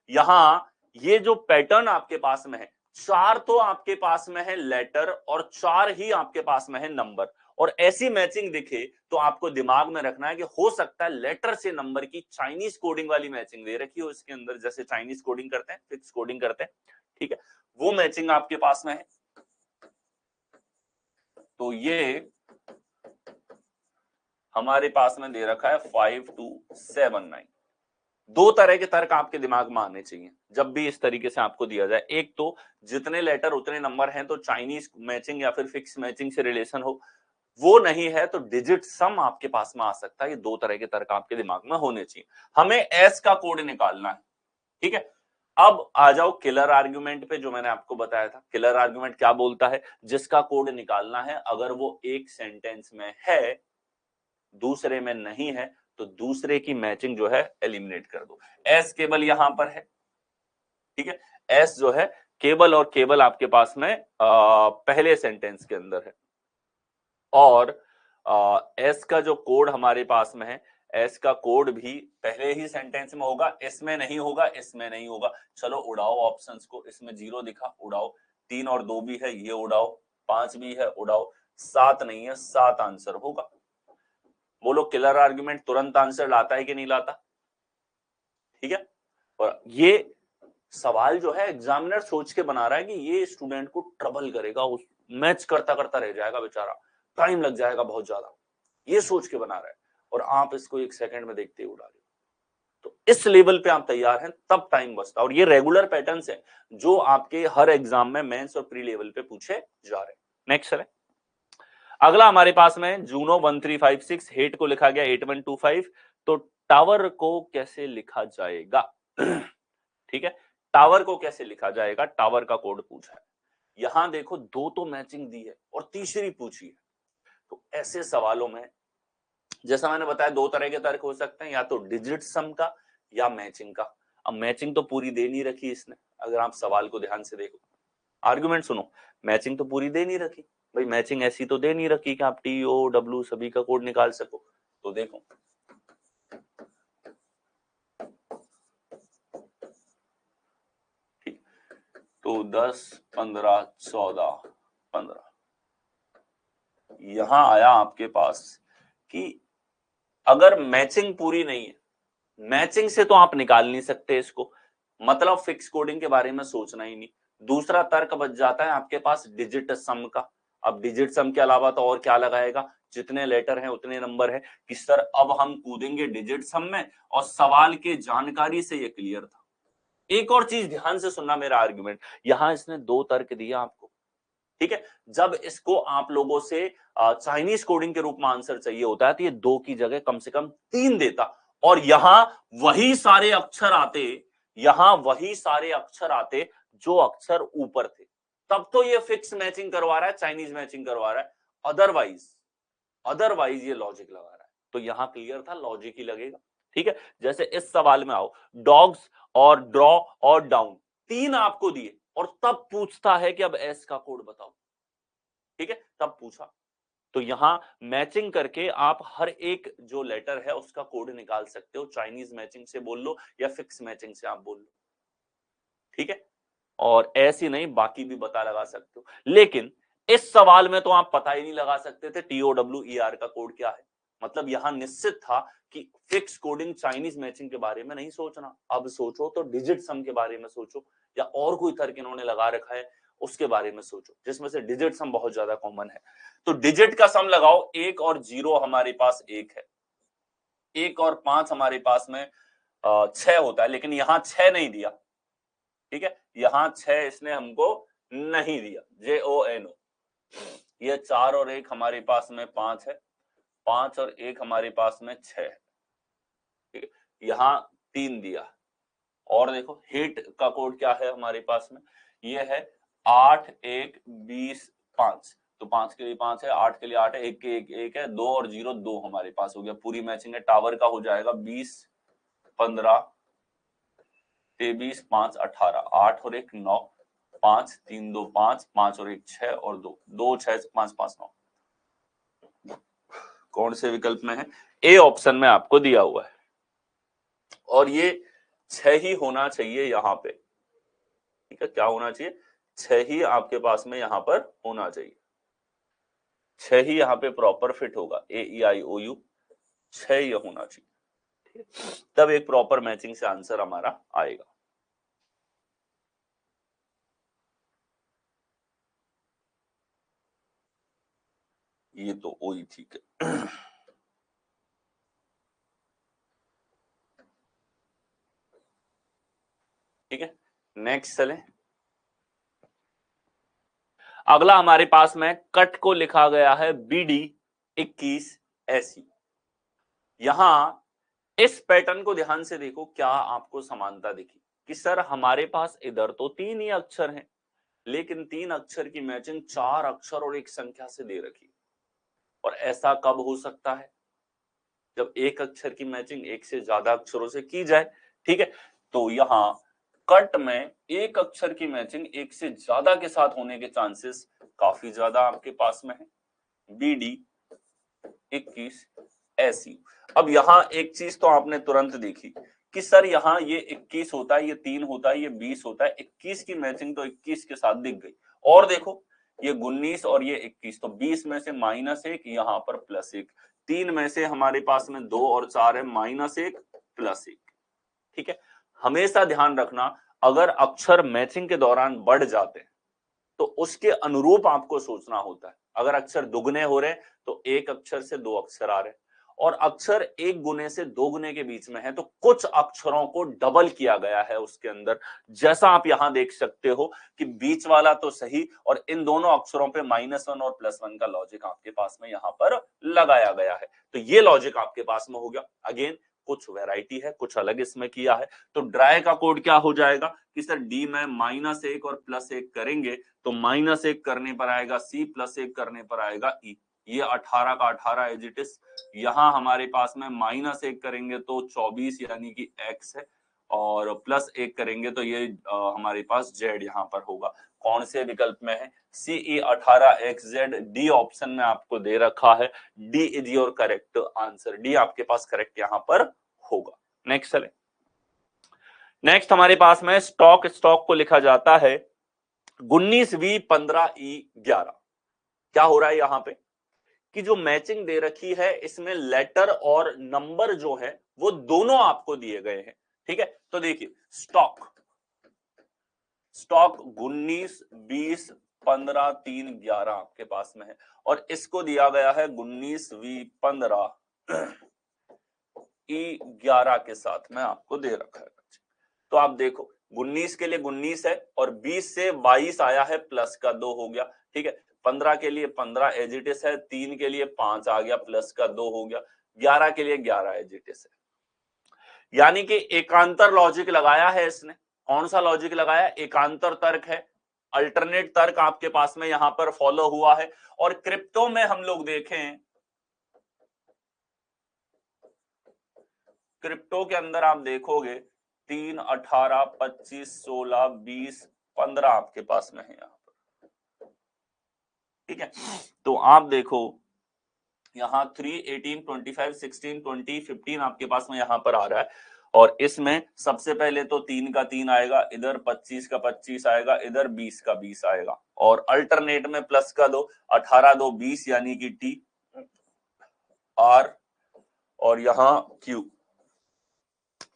यहां ये जो पैटर्न आपके पास में है, 4 तो आपके पास में है लेटर और 4 ही आपके पास में है नंबर, और ऐसी मैचिंग दिखे तो आपको दिमाग में रखना है कि हो सकता है लेटर से नंबर की चाइनीज कोडिंग वाली मैचिंग दे रखी हो इसके अंदर, जैसे चाइनीज कोडिंग करते हैं, फिक्स कोडिंग करते हैं, ठीक है, वो मैचिंग आपके पास में है। तो ये हमारे पास में दे रखा है 5279। दो तरह के तर्क आपके दिमाग में आने चाहिए जब भी इस तरीके से आपको दिया जाए, एक तो जितने लेटर उतने नंबर हैं तो चाइनीज मैचिंग या फिर फिक्स मैचिंग से रिलेशन हो, वो नहीं है तो डिजिट सम आपके पास में आ सकता है। ये दो तरह के तर्क आपके दिमाग में होने चाहिए। हमें एस का कोड निकालना है, ठीक है। अब आ जाओ किलर आर्गुमेंट पे, जो मैंने आपको बताया था। किलर आर्गुमेंट क्या बोलता है, जिसका कोड निकालना है अगर वो एक सेंटेंस में है दूसरे में नहीं है तो दूसरे की मैचिंग जो है एलिमिनेट कर दो। एस केवल यहां पर है, ठीक है, एस जो है केवल और केवल आपके पास में पहले सेंटेंस के अंदर है, और एस का जो कोड हमारे पास में है, एस का कोड भी पहले ही सेंटेंस में होगा, इसमें नहीं होगा, इसमें नहीं होगा। चलो उड़ाओ ऑप्शंस को, इसमें 0 दिखा, उड़ाओ, 3 और 2 भी है, ये उड़ाओ, 5 भी है, उड़ाओ, 7 नहीं है, 7 आंसर होगा। बोलो किलर आर्गुमेंट तुरंत आंसर लाता है कि नहीं लाता, ठीक है। और ये सवाल जो है एग्जामिनर सोच के बना रहा है कि ये स्टूडेंट को ट्रबल करेगा, उस मैच करता करता रह जाएगा बेचारा, टाइम लग जाएगा बहुत ज्यादा, ये सोच के बना रहा है, और आप इसको 1 सेकंड में देखते ही उड़ा रहे हो। तो इस लेवल पे आप तैयार हैं तब टाइम बचता है, और ये रेगुलर पैटर्न्स है जो आपके हर एग्जाम में मेंस और प्री लेवल पे पूछे जा रहे हैं। नेक्स्ट है, अगला हमारे पास में जूनो 1356, हेट को लिखा गया 8125। तो टावर को कैसे लिखा जाएगा, ठीक है, टावर को कैसे लिखा जाएगा, टावर का कोड पूछा है। यहां देखो दो तो मैचिंग दी है और तीसरी पूछी है। तो ऐसे सवालों में जैसा मैंने बताया दो तरह के तर्क हो सकते हैं, या तो डिजिट सम का या मैचिंग का। अब मैचिंग तो पूरी दे नहीं रखी इसने, अगर आप सवाल को ध्यान से देखो, आर्गुमेंट सुनो, मैचिंग तो पूरी दे नहीं रखी भाई, मैचिंग ऐसी तो दे नहीं रखी कि आप टी ओ डब्ल्यू सभी का कोड निकाल सको। तो देखो ठीक, तो 10, 15, 14, 15 यहां आया आपके पास कि अगर मैचिंग पूरी नहीं है, मैचिंग से तो आप निकाल नहीं सकते इसको, मतलब फिक्स कोडिंग के बारे में सोचना ही नहीं। दूसरा तर्क बच जाता है आपके पास डिजिट सम का। अब डिजिट सम के अलावा तो और क्या लगाएगा, जितने लेटर हैं उतने नंबर है कि सर अब हम कूदेंगे डिजिट सम में, और सवाल के जानकारी से ये क्लियर था। एक और चीज ध्यान से सुनना मेरा आर्ग्यूमेंट, यहां इसने 2 तर्क दिए आपको, ठीक है। जब इसको आप लोगों से चाइनीज कोडिंग के रूप में आंसर चाहिए होता है तो ये 2 की जगह कम से कम 3 देता, और यहां वही सारे अक्षर आते, यहां वही सारे अक्षर आते जो अक्षर ऊपर थे, तब तो ये फिक्स मैचिंग करवा रहा है, चाइनीज मैचिंग करवा रहा है। अदरवाइज अदरवाइज ये लॉजिक लगा रहा है। तो यहां क्लियर था, लॉजिक ही लगेगा, ठीक है। जैसे इस सवाल में आओ, डॉग्स और ड्रॉ और डाउन 3 आपको दिए, और तब पूछता है कि अब एस का कोड बताओ, ठीक है, तब पूछा। तो यहां मैचिंग करके आप हर एक जो लेटर है उसका कोड निकाल सकते हो, चाइनीज मैचिंग से बोल लो या फिक्स मैचिंग से आप बोल लो, ठीक है। और ऐसी नहीं, बाकी भी पता लगा सकते हो, लेकिन इस सवाल में तो आप पता ही नहीं लगा सकते थे TOWER का कोड क्या है। मतलब यहां निश्चित था कि फिक्स कोडिंग चाइनीज मैचिंग के बारे में नहीं सोचना, अब सोचो तो डिजिट सम के बारे में सोचो, या और कोई तर्क इन्होंने लगा रखा है उसके बारे में सोचो, जिसमें से डिजिट सम बहुत ज्यादा कॉमन है। तो डिजिट का सम लगाओ, 1 और 0 हमारे पास 1 है, 1 और 5 हमारे पास में 6 होता है, लेकिन यहां 6 नहीं दिया, ठीक है, यहां 6 इसने हमको नहीं दिया, JONO। ये 4 और 1 हमारे पास में 5 है, 5 और 1 हमारे पास में 6 है, ठीक है, यहां 3 दिया। और देखो हिट का कोड क्या है हमारे पास में, ये है 8 1 20 5, तो 5 के लिए 5 है, 8 के लिए 8 है, 1 के 1 है, 2 और 0 2 हमारे पास हो गया, पूरी मैचिंग है। टावर का हो जाएगा 20 15 23 5 18, 8 और 1 9, 5 3 2 5, 5 और 1 6 और 2 2 6 5 5 9, कौन से विकल्प में है? ए ऑप्शन में आपको दिया हुआ है, और ये 6 ही होना चाहिए यहाँ पे, ठीक है। क्या होना चाहिए? 6 ही आपके पास में यहाँ पर होना चाहिए, 6 ही यहाँ पे प्रॉपर फिट होगा, AEIOU 6 ये होना चाहिए, तब एक प्रॉपर मैचिंग से आंसर हमारा आएगा। ये तो वही ठीक है। ठीक है, नेक्स्ट चले। अगला हमारे पास में कट को लिखा गया है BD 21 ऐसी। यहां इस पैटर्न को ध्यान से देखो, क्या आपको समानता दिखी कि सर हमारे पास इधर तो 3 ही अक्षर हैं, लेकिन 3 अक्षर की मैचिंग 4 अक्षर और एक संख्या से दे रखी, और ऐसा कब हो सकता है? जब एक अक्षर की मैचिंग एक से ज्यादा अक्षरों से की जाए, ठीक है। तो यहां कट में एक अक्षर की मैचिंग एक से ज्यादा के साथ होने के चांसेस काफी ज्यादा आपके पास में है, BD 21 ऐसी। अब यहाँ एक चीज तो आपने तुरंत देखी कि सर यहाँ ये 21 होता है, ये 3 होता है, ये 20 होता है, 21 की मैचिंग तो 21 के साथ दिख गई, और देखो ये 19 और ये 21, तो 20 में से -1, यहाँ पर +1, 3 में से हमारे पास में 2 और 4 है, -1 +1, ठीक है। हमेशा ध्यान रखना, अगर अक्षर मैचिंग के दौरान बढ़ जाते हैं तो उसके अनुरूप आपको सोचना होता है। अगर अक्षर दुगने हो रहे हैं तो एक अक्षर से 2 अक्षर आ रहे हैं, और अक्षर 1 गुने से 2 गुने के बीच में है तो कुछ अक्षरों को डबल किया गया है उसके अंदर। जैसा आप यहां देख सकते हो कि बीच वाला तो सही, और इन दोनों अक्षरों पे -1 और +1 का लॉजिक आपके पास में यहां पर लगाया गया है। तो ये लॉजिक आपके पास में हो गया। अगेन कुछ वैरायटी है, कुछ अलग इसमें किया है। तो ड्राई का कोड क्या हो जाएगा कि सर D में -1 और +1 करेंगे तो -1 करने पर आएगा C, +1 करने पर आएगा E। ये 18 का 18 एज इट इज। यहां हमारे पास में -1 करेंगे तो 24 यानी कि X है, और +1 करेंगे तो ये हमारे पास Z यहाँ पर होगा। कौन से विकल्प में है? CE 18XZ, D ऑप्शन में आपको दे रखा है। D is your correct answer, D आपके पास करेक्ट यहाँ पर होगा। नेक्स्ट चले। नेक्स्ट हमारे पास में स्टॉक को लिखा जाता है 19V15E11। क्या हो रहा है यहाँ पे कि जो मैचिंग दे रखी है इसमें लेटर और नंबर जो है वो दोनों आपको दिए गए हैं, ठीक है। तो देखिए स्टॉक 19 20 15 3 11 आपके पास में है, और इसको दिया गया है 19V15E11 के साथ में आपको दे रखा है। तो आप देखो 19 के लिए 19 है और 20 से 22 आया है, प्लस का 2 हो गया, ठीक है। 15 के लिए 15 एजिटिस है, 3 के लिए 5 आ गया, प्लस का 2 हो गया, 11 के लिए 11 एजिटिस है। यानी कि एकांतर लॉजिक लगाया है इसने। कौन सा लॉजिक लगाया? एकांतर तर्क है, अल्टरनेट तर्क आपके पास में यहां पर फॉलो हुआ है। और क्रिप्टो में हम लोग देखें, क्रिप्टो के अंदर आप देखोगे 3, 18, 25, 16, 20, 15 आपके पास में है यहां पर, ठीक है। तो आप देखो यहाँ 3, 18, 25, 16, 20, 15 आपके पास में यहां पर आ रहा है। और इसमें सबसे पहले तो 3 का 3 आएगा, इधर 25 का 25 आएगा, इधर 20 का 20 आएगा, और अल्टरनेट में प्लस का 2, 18, 2, 20 यानी कि टी आर और यहां क्यू।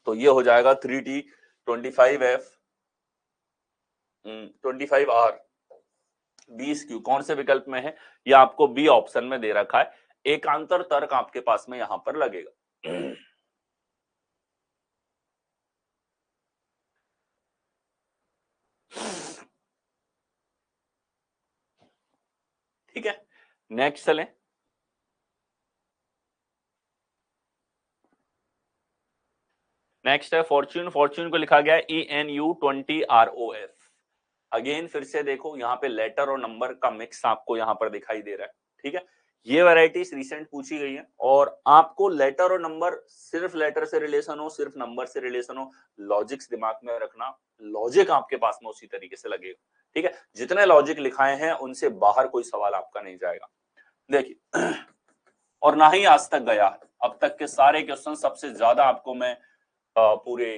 तो ये हो जाएगा 3T 25F 25R 20Q। कौन से विकल्प में है? ये आपको बी ऑप्शन में दे रखा है। एकांतर तर्क आपके पास में यहां पर लगेगा। ठीक है, नेक्स्ट चलें। नेक्स्ट है फॉर्च्यून। फॉर्च्यून को लिखा गया है ENU20ROF। अगेन फिर से देखो यहाँ पे लेटर और नंबर का मिक्स आपको यहाँ पर दिखाई दे रहा है, ठीक है। ये वैरायटीज रिसेंट पूछी गई है और आपको लेटर और नंबर, सिर्फ लेटर से रिलेशन हो, सिर्फ नंबर से रिलेशन हो, लॉजिक्स दिमाग में रखना। लॉजिक आपके पास में उसी तरीके से लगेगा, ठीक है। जितने लॉजिक लिखाए हैं उनसे बाहर कोई सवाल आपका नहीं जाएगा। देखिए, और ना ही आज तक गया। अब तक के सारे क्वेश्चन सबसे ज्यादा आपको मैं पूरे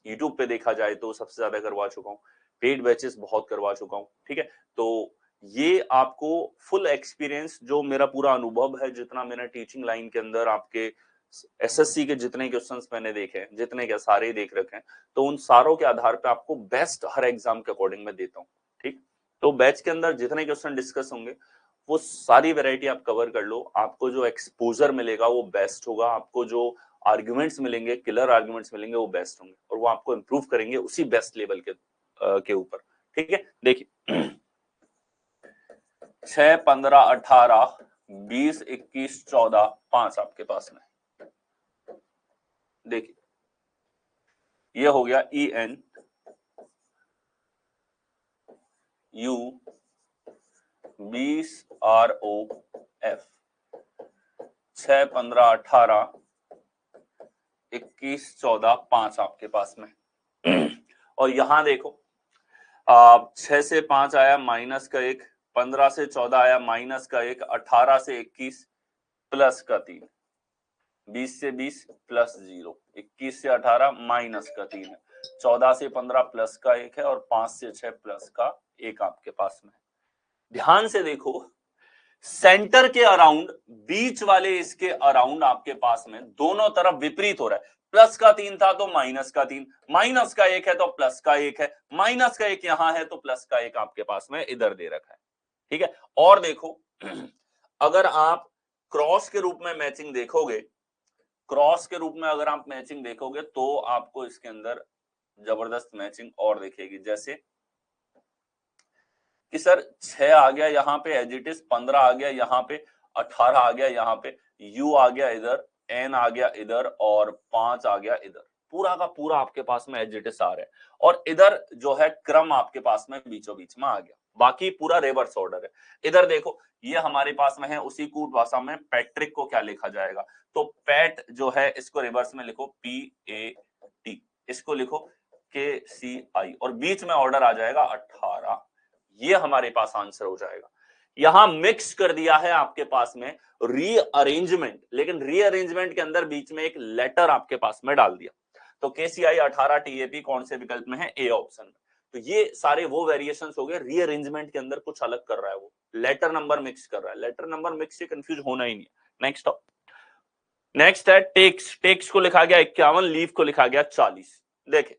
यूट्यूब पे देखा जाए तो सबसे ज्यादा करवा चुका हूँ, पेड बैचेस बहुत करवा चुका हूँ, ठीक है। तो ये आपको फुल एक्सपीरियंस, जो मेरा पूरा अनुभव है, जितना मैंने टीचिंग लाइन के अंदर आपके एसएससी के जितने क्वेश्चंस मैंने देखे हैं, जितने क्या सारे ही देख रखे हैं, तो उन सारों के आधार पे आपको बेस्ट हर एग्जाम के अकॉर्डिंग मैं देता हूँ, ठीक। तो बैच के अंदर जितने क्वेश्चन डिस्कस होंगे वो सारी वैरायटी आप कवर कर लो। आपको जो एक्सपोजर मिलेगा वो बेस्ट होगा, आपको जो आर्ग्यूमेंट्स मिलेंगे, किलर आर्ग्यूमेंट्स मिलेंगे, वो बेस्ट होंगे और वो आपको इंप्रूव करेंगे उसी बेस्ट लेवल के ऊपर, ठीक है। देखिए 6, 15, 18, 20, 21, 14, 5 आपके पास में। देखिए ये हो गया ENU 20ROF 6, 15, 18, 21, 14, 5 आपके पास में। और यहां देखो 6 से 5 आया माइनस का 1, 15 से 14 आया माइनस का 1, 18 से 21 प्लस का 3, 20 से 20 प्लस 0, 21 से 18 माइनस का 3 है, 14 से 15 प्लस का 1 है और 5 से 6 प्लस का 1 आपके पास में। ध्यान से देखो, सेंटर के अराउंड, बीच वाले इसके अराउंड आपके पास में दोनों तरफ विपरीत हो रहा है। प्लस का 3 था तो माइनस का 3, माइनस का 1 है तो प्लस का 1 है, माइनस का 1 यहां है तो प्लस का 1 आपके पास में इधर दे रखा है, ठीक है। और देखो अगर आप क्रॉस के रूप में मैचिंग देखोगे, क्रॉस के रूप में अगर आप मैचिंग देखोगे तो आपको इसके अंदर जबरदस्त मैचिंग और दिखेगी। जैसे कि सर 6 आ गया यहाँ पे एज इट इज, 15 आ गया यहाँ पे, 18 आ गया यहाँ पे, U आ गया इधर, N आ गया इधर और 5 आ गया इधर, पूरा का पूरा आपके पास में एज इट इज आ रहा है। और इधर जो है क्रम आपके पास में बीचों बीच में आ गया, बाकी पूरा रिवर्स ऑर्डर है। इधर देखो ये हमारे पास में है, उसी कूट भाषा में पैट्रिक को क्या लिखा जाएगा, तो पैट जो है इसको रिवर्स में लिखो PAT, इसको लिखो KCI और बीच में ऑर्डर आ जाएगा 18। ये हमारे पास आंसर हो जाएगा। यहां मिक्स कर दिया है आपके पास में रीअरेंजमेंट, लेकिन रीअरेंजमेंट के अंदर बीच में एक लेटर आपके पास में डाल दिया। तो KCI 18 TAP कौन से विकल्प में है? ए ऑप्शन में। तो ये सारे वो वेरिएशंस हो गए, रीअरेंजमेंट के अंदर कुछ अलग कर रहा है, वो लेटर नंबर मिक्स कर रहा है। लेटर नंबर मिक्स से कंफ्यूज होना ही नहीं है। नेक्स्ट है टेक्स। टेक्स को लिखा गया 51, लीव को लिखा गया 40। देखे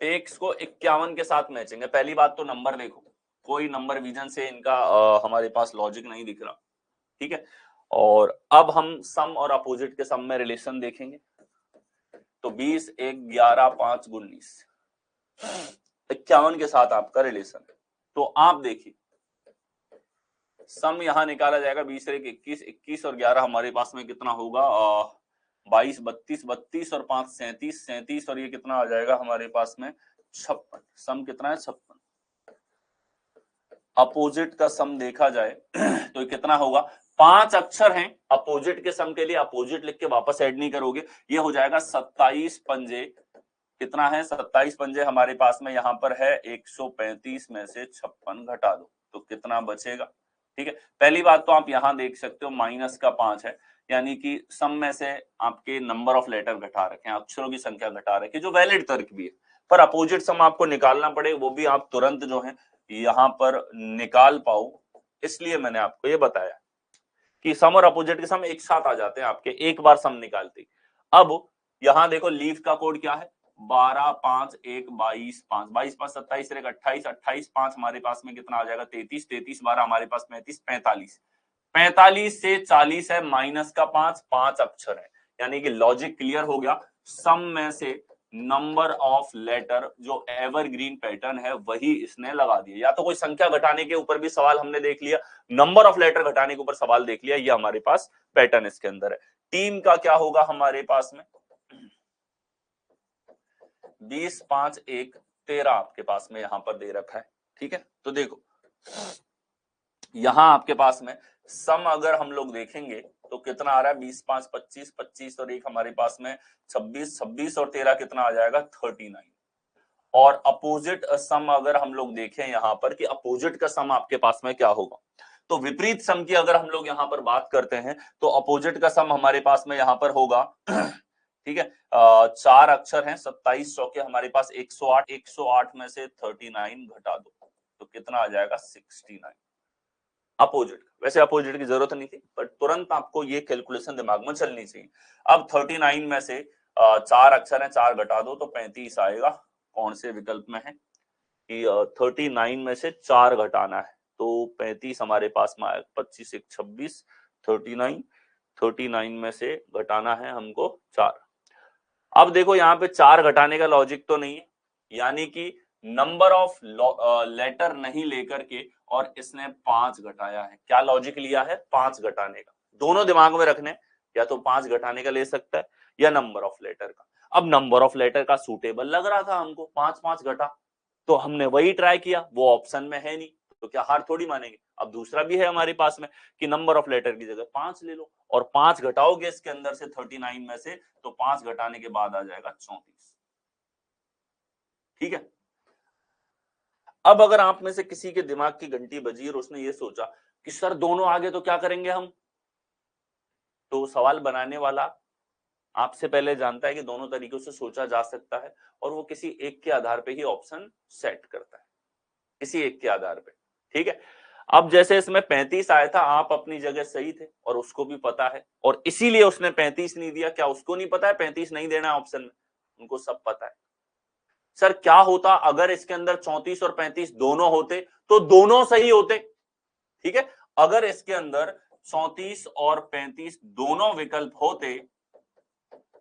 टेक्स को 51 के साथ मैचिंग है। पहली बात तो नंबर देखो, कोई नंबर विजन से इनका हमारे पास लॉजिक नहीं दिख रहा, ठीक है। और अब हम सम और अपोजिट के सम में रिलेशन देखेंगे। तो 20, 1, 11, 5, 19, 51 के साथ आपका रिलेशन है। तो आप देखिए सम यहां निकाला जाएगा, 20 से 21, 21 और 11 हमारे पास में कितना होगा, 22, 32, 32 और 5 37, 37 और ये कितना आ जाएगा हमारे पास में 56। सम कितना है 56। अपोजिट का सम देखा जाए तो ये कितना होगा, 5 अक्षर हैं अपोजिट के सम के लिए, अपोजिट लिख के वापस ऐड नहीं करोगे, ये हो जाएगा 27 पंजे, कितना है 27 पंजे हमारे पास में यहाँ पर है 135 में से 56 घटा दो तो कितना बचेगा। ठीक है, पहली बात तो आप यहां देख सकते हो माइनस का 5 है, यानी कि सम में से आपके नंबर ऑफ लेटर घटा रखे हैं, अक्षरों की संख्या घटा रखी है, जो वैलिड तर्क भी है। पर अपोजिट सम आपको निकालना पड़े, वो भी आप तुरंत जो है यहां पर निकाल पाओ, इसलिए मैंने आपको ये बताया कि सम और अपोजिट के सम एक साथ आ जाते हैं आपके एक बार सम निकालते। अब यहां देखो लीव का कोड क्या है, 12, 5, 1, 22, 5, 22, 5, 27, 28, 28, 5 हमारे पास में कितना आ जाएगा 33, 33, 12 हमारे पास 35, 45, 45 से 40 है माइनस का 5, 5 अक्षर है, यानी कि लॉजिक क्लियर हो गया। सम में से नंबर ऑफ लेटर जो एवरग्रीन पैटर्न है वही इसने लगा दिया, या तो कोई संख्या घटाने के ऊपर भी सवाल हमने देख लिया, नंबर ऑफ लेटर घटाने के ऊपर सवाल देख लिया, ये हमारे पास पैटर्न इसके अंदर है। टीम का क्या होगा हमारे पास में 20, 5, 1, 13 आपके पास में यहां पर दे रखा है। ठीक है, तो देखो यहां आपके पास में सम अगर हम लोग देखेंगे तो कितना आ रहा है 20, 5, 25, 25 और एक हमारे पास में 26, 26 और 13 कितना आ जाएगा 39। और अपोजिट सम अगर हम लोग देखें यहां पर कि अपोजिट का सम आपके पास में क्या होगा, तो विपरीत सम की अगर हम लोग यहां पर बात करते हैं तो अपोजिट का सम हमारे पास में यहां पर होगा ठीक है, 4 अक्षर हैं, 27 चौके हमारे पास 108, 108 में से 39 घटा दो तो कितना आ जाएगा 69। अपोजिट, वैसे अपोजिट की जरूरत नहीं थी पर तुरंत आपको ये कैलकुलेशन दिमाग में चलनी चाहिए। अब 39 में से 4 अक्षर हैं, 4 घटा दो तो 35 आएगा। कौन से विकल्प में है कि 39 में से 4 घटाना है तो 35 हमारे पास में आएगा, 25, 1, 26, 39 में से घटाना है हमको 4। अब देखो यहाँ पे 4 घटाने का लॉजिक तो नहीं है, यानी कि नंबर ऑफ लेटर नहीं लेकर के और इसने 5 घटाया है। क्या लॉजिक लिया है 5 घटाने का, दोनों दिमाग में रखने, या तो 5 घटाने का ले सकता है या नंबर ऑफ लेटर का। अब नंबर ऑफ लेटर का सूटेबल लग रहा था हमको, 5 5 घटा तो हमने वही ट्राई किया, वो ऑप्शन में है नहीं तो क्या हार थोड़ी मानेंगे। अब दूसरा भी है हमारे पास में कि नंबर ऑफ लेटर की जगह 5 ले लो और 5 घटाओगे इसके अंदर से 39 में से तो 5 घटाने के बाद आ जाएगा 34। ठीक है, अब अगर आप में से किसी के दिमाग की घंटी बजी और उसने ये सोचा कि सर दोनों आगे तो क्या करेंगे हम, तो सवाल बनाने वाला आपसे पहले जानता है कि दोनों तरीकों से सोचा जा सकता है और वो किसी एक के आधार पे ही ऑप्शन सेट करता है, किसी एक के आधार पे। ठीक है, अब जैसे इसमें 35 आया था, आप अपनी जगह सही थे और उसको भी पता है और इसीलिए उसने 35 नहीं दिया। क्या उसको नहीं पता है 35 नहीं देना है ऑप्शन में, उनको सब पता है। सर क्या होता अगर इसके अंदर 34 और 35 दोनों होते तो दोनों सही होते। ठीक है, अगर इसके अंदर 34 और 35 दोनों विकल्प होते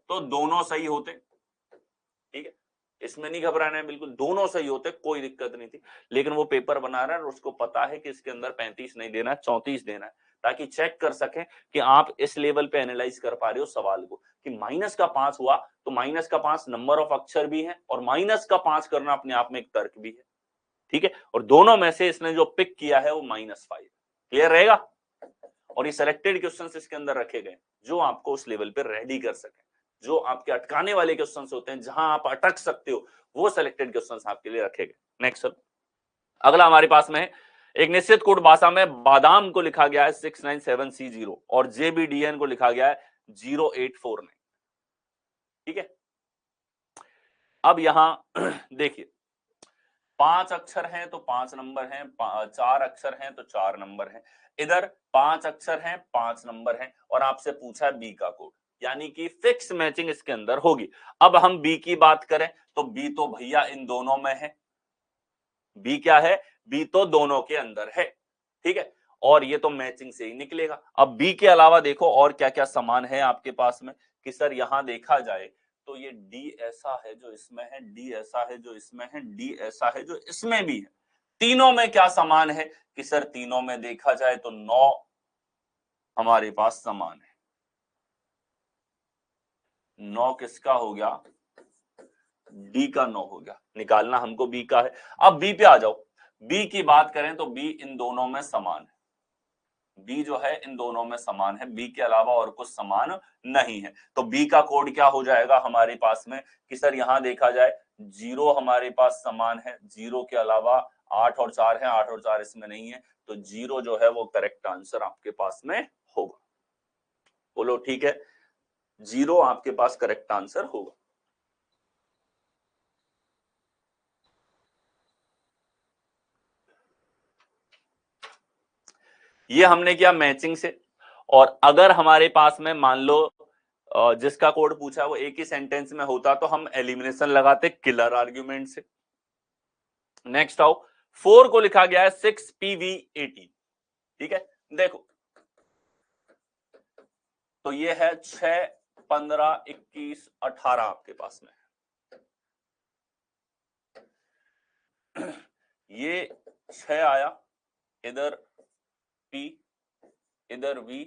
तो दोनों सही होते। ठीक है, इसमें नहीं घबराना है, बिल्कुल दोनों सही होते, कोई दिक्कत नहीं थी। लेकिन वो पेपर बना रहा है और उसको पता है कि इसके अंदर 35 नहीं देना है, 34 देना है, ताकि चेक कर सकें कि आप इस लेवल पे एनालाइज कर पा रहे हो सवाल को कि माइनस का 5 हुआ तो माइनस का 5 नंबर ऑफ अक्षर भी है और माइनस का 5 करना अपने आप में एक तर्क भी है। ठीक है, और दोनों में से इसने जो पिक किया है वो -5। क्लियर रहेगा, और ये सिलेक्टेड क्वेश्चंस इसके अंदर रखे गए जो आपको उस लेवल पे रेडी कर सके, जो आपके अटकाने वाले क्वेश्चंस होते हैं जहां आप अटक सकते हो, वो सिलेक्टेड क्वेश्चंस आपके लिए रखे गए। नेक्स्ट अगला हमारे पास में एक निश्चित कोड भाषा में बादाम को लिखा गया है 697C0 और JBDN को लिखा गया है 0849। ठीक है, अब यहां देखिए 5 अक्षर हैं तो 5 नंबर हैं, 4 अक्षर हैं तो 4 नंबर हैं, इधर 5 अक्षर हैं 5 नंबर हैं और आपसे पूछा है बी का कोड, यानी कि फिक्स मैचिंग इसके अंदर होगी। अब हम बी की बात करें तो बी तो भैया इन दोनों में है, बी क्या है, बी तो दोनों के अंदर है। ठीक है, और ये तो मैचिंग से ही निकलेगा। अब बी के अलावा देखो और क्या क्या समान है आपके पास में कि सर यहां देखा जाए तो ये डी ऐसा है जो इसमें है, डी ऐसा है जो इसमें है, डी ऐसा है जो इसमें भी है। तीनों में क्या समान है कि सर तीनों में देखा जाए तो 9 हमारे पास समान है। 9 किसका हो गया? डी का 9 हो गया। निकालना हमको बी का है। अब बी पे आ जाओ। बी की बात करें तो बी इन दोनों में समान है। बी जो है इन दोनों में समान है, बी के अलावा और कुछ समान नहीं है। तो बी का कोड क्या हो जाएगा हमारे पास में कि सर यहां देखा जाए 0 हमारे पास समान है, 0 के अलावा 8 और 4 है, 8 और 4 इसमें नहीं है, तो 0 जो है वो करेक्ट आंसर आपके पास में होगा। बोलो ठीक है, 0 आपके पास करेक्ट आंसर होगा। ये हमने किया मैचिंग से। और अगर हमारे पास में मान लो जिसका कोड पूछा वो एक ही सेंटेंस में होता तो हम एलिमिनेशन लगाते किलर आर्ग्यूमेंट से। नेक्स्ट आओ, 4 को लिखा गया है 6PV18। ठीक है, देखो तो ये है 6, 15, 21, 18 आपके पास में। ये 6 आया, इधर P, इधर V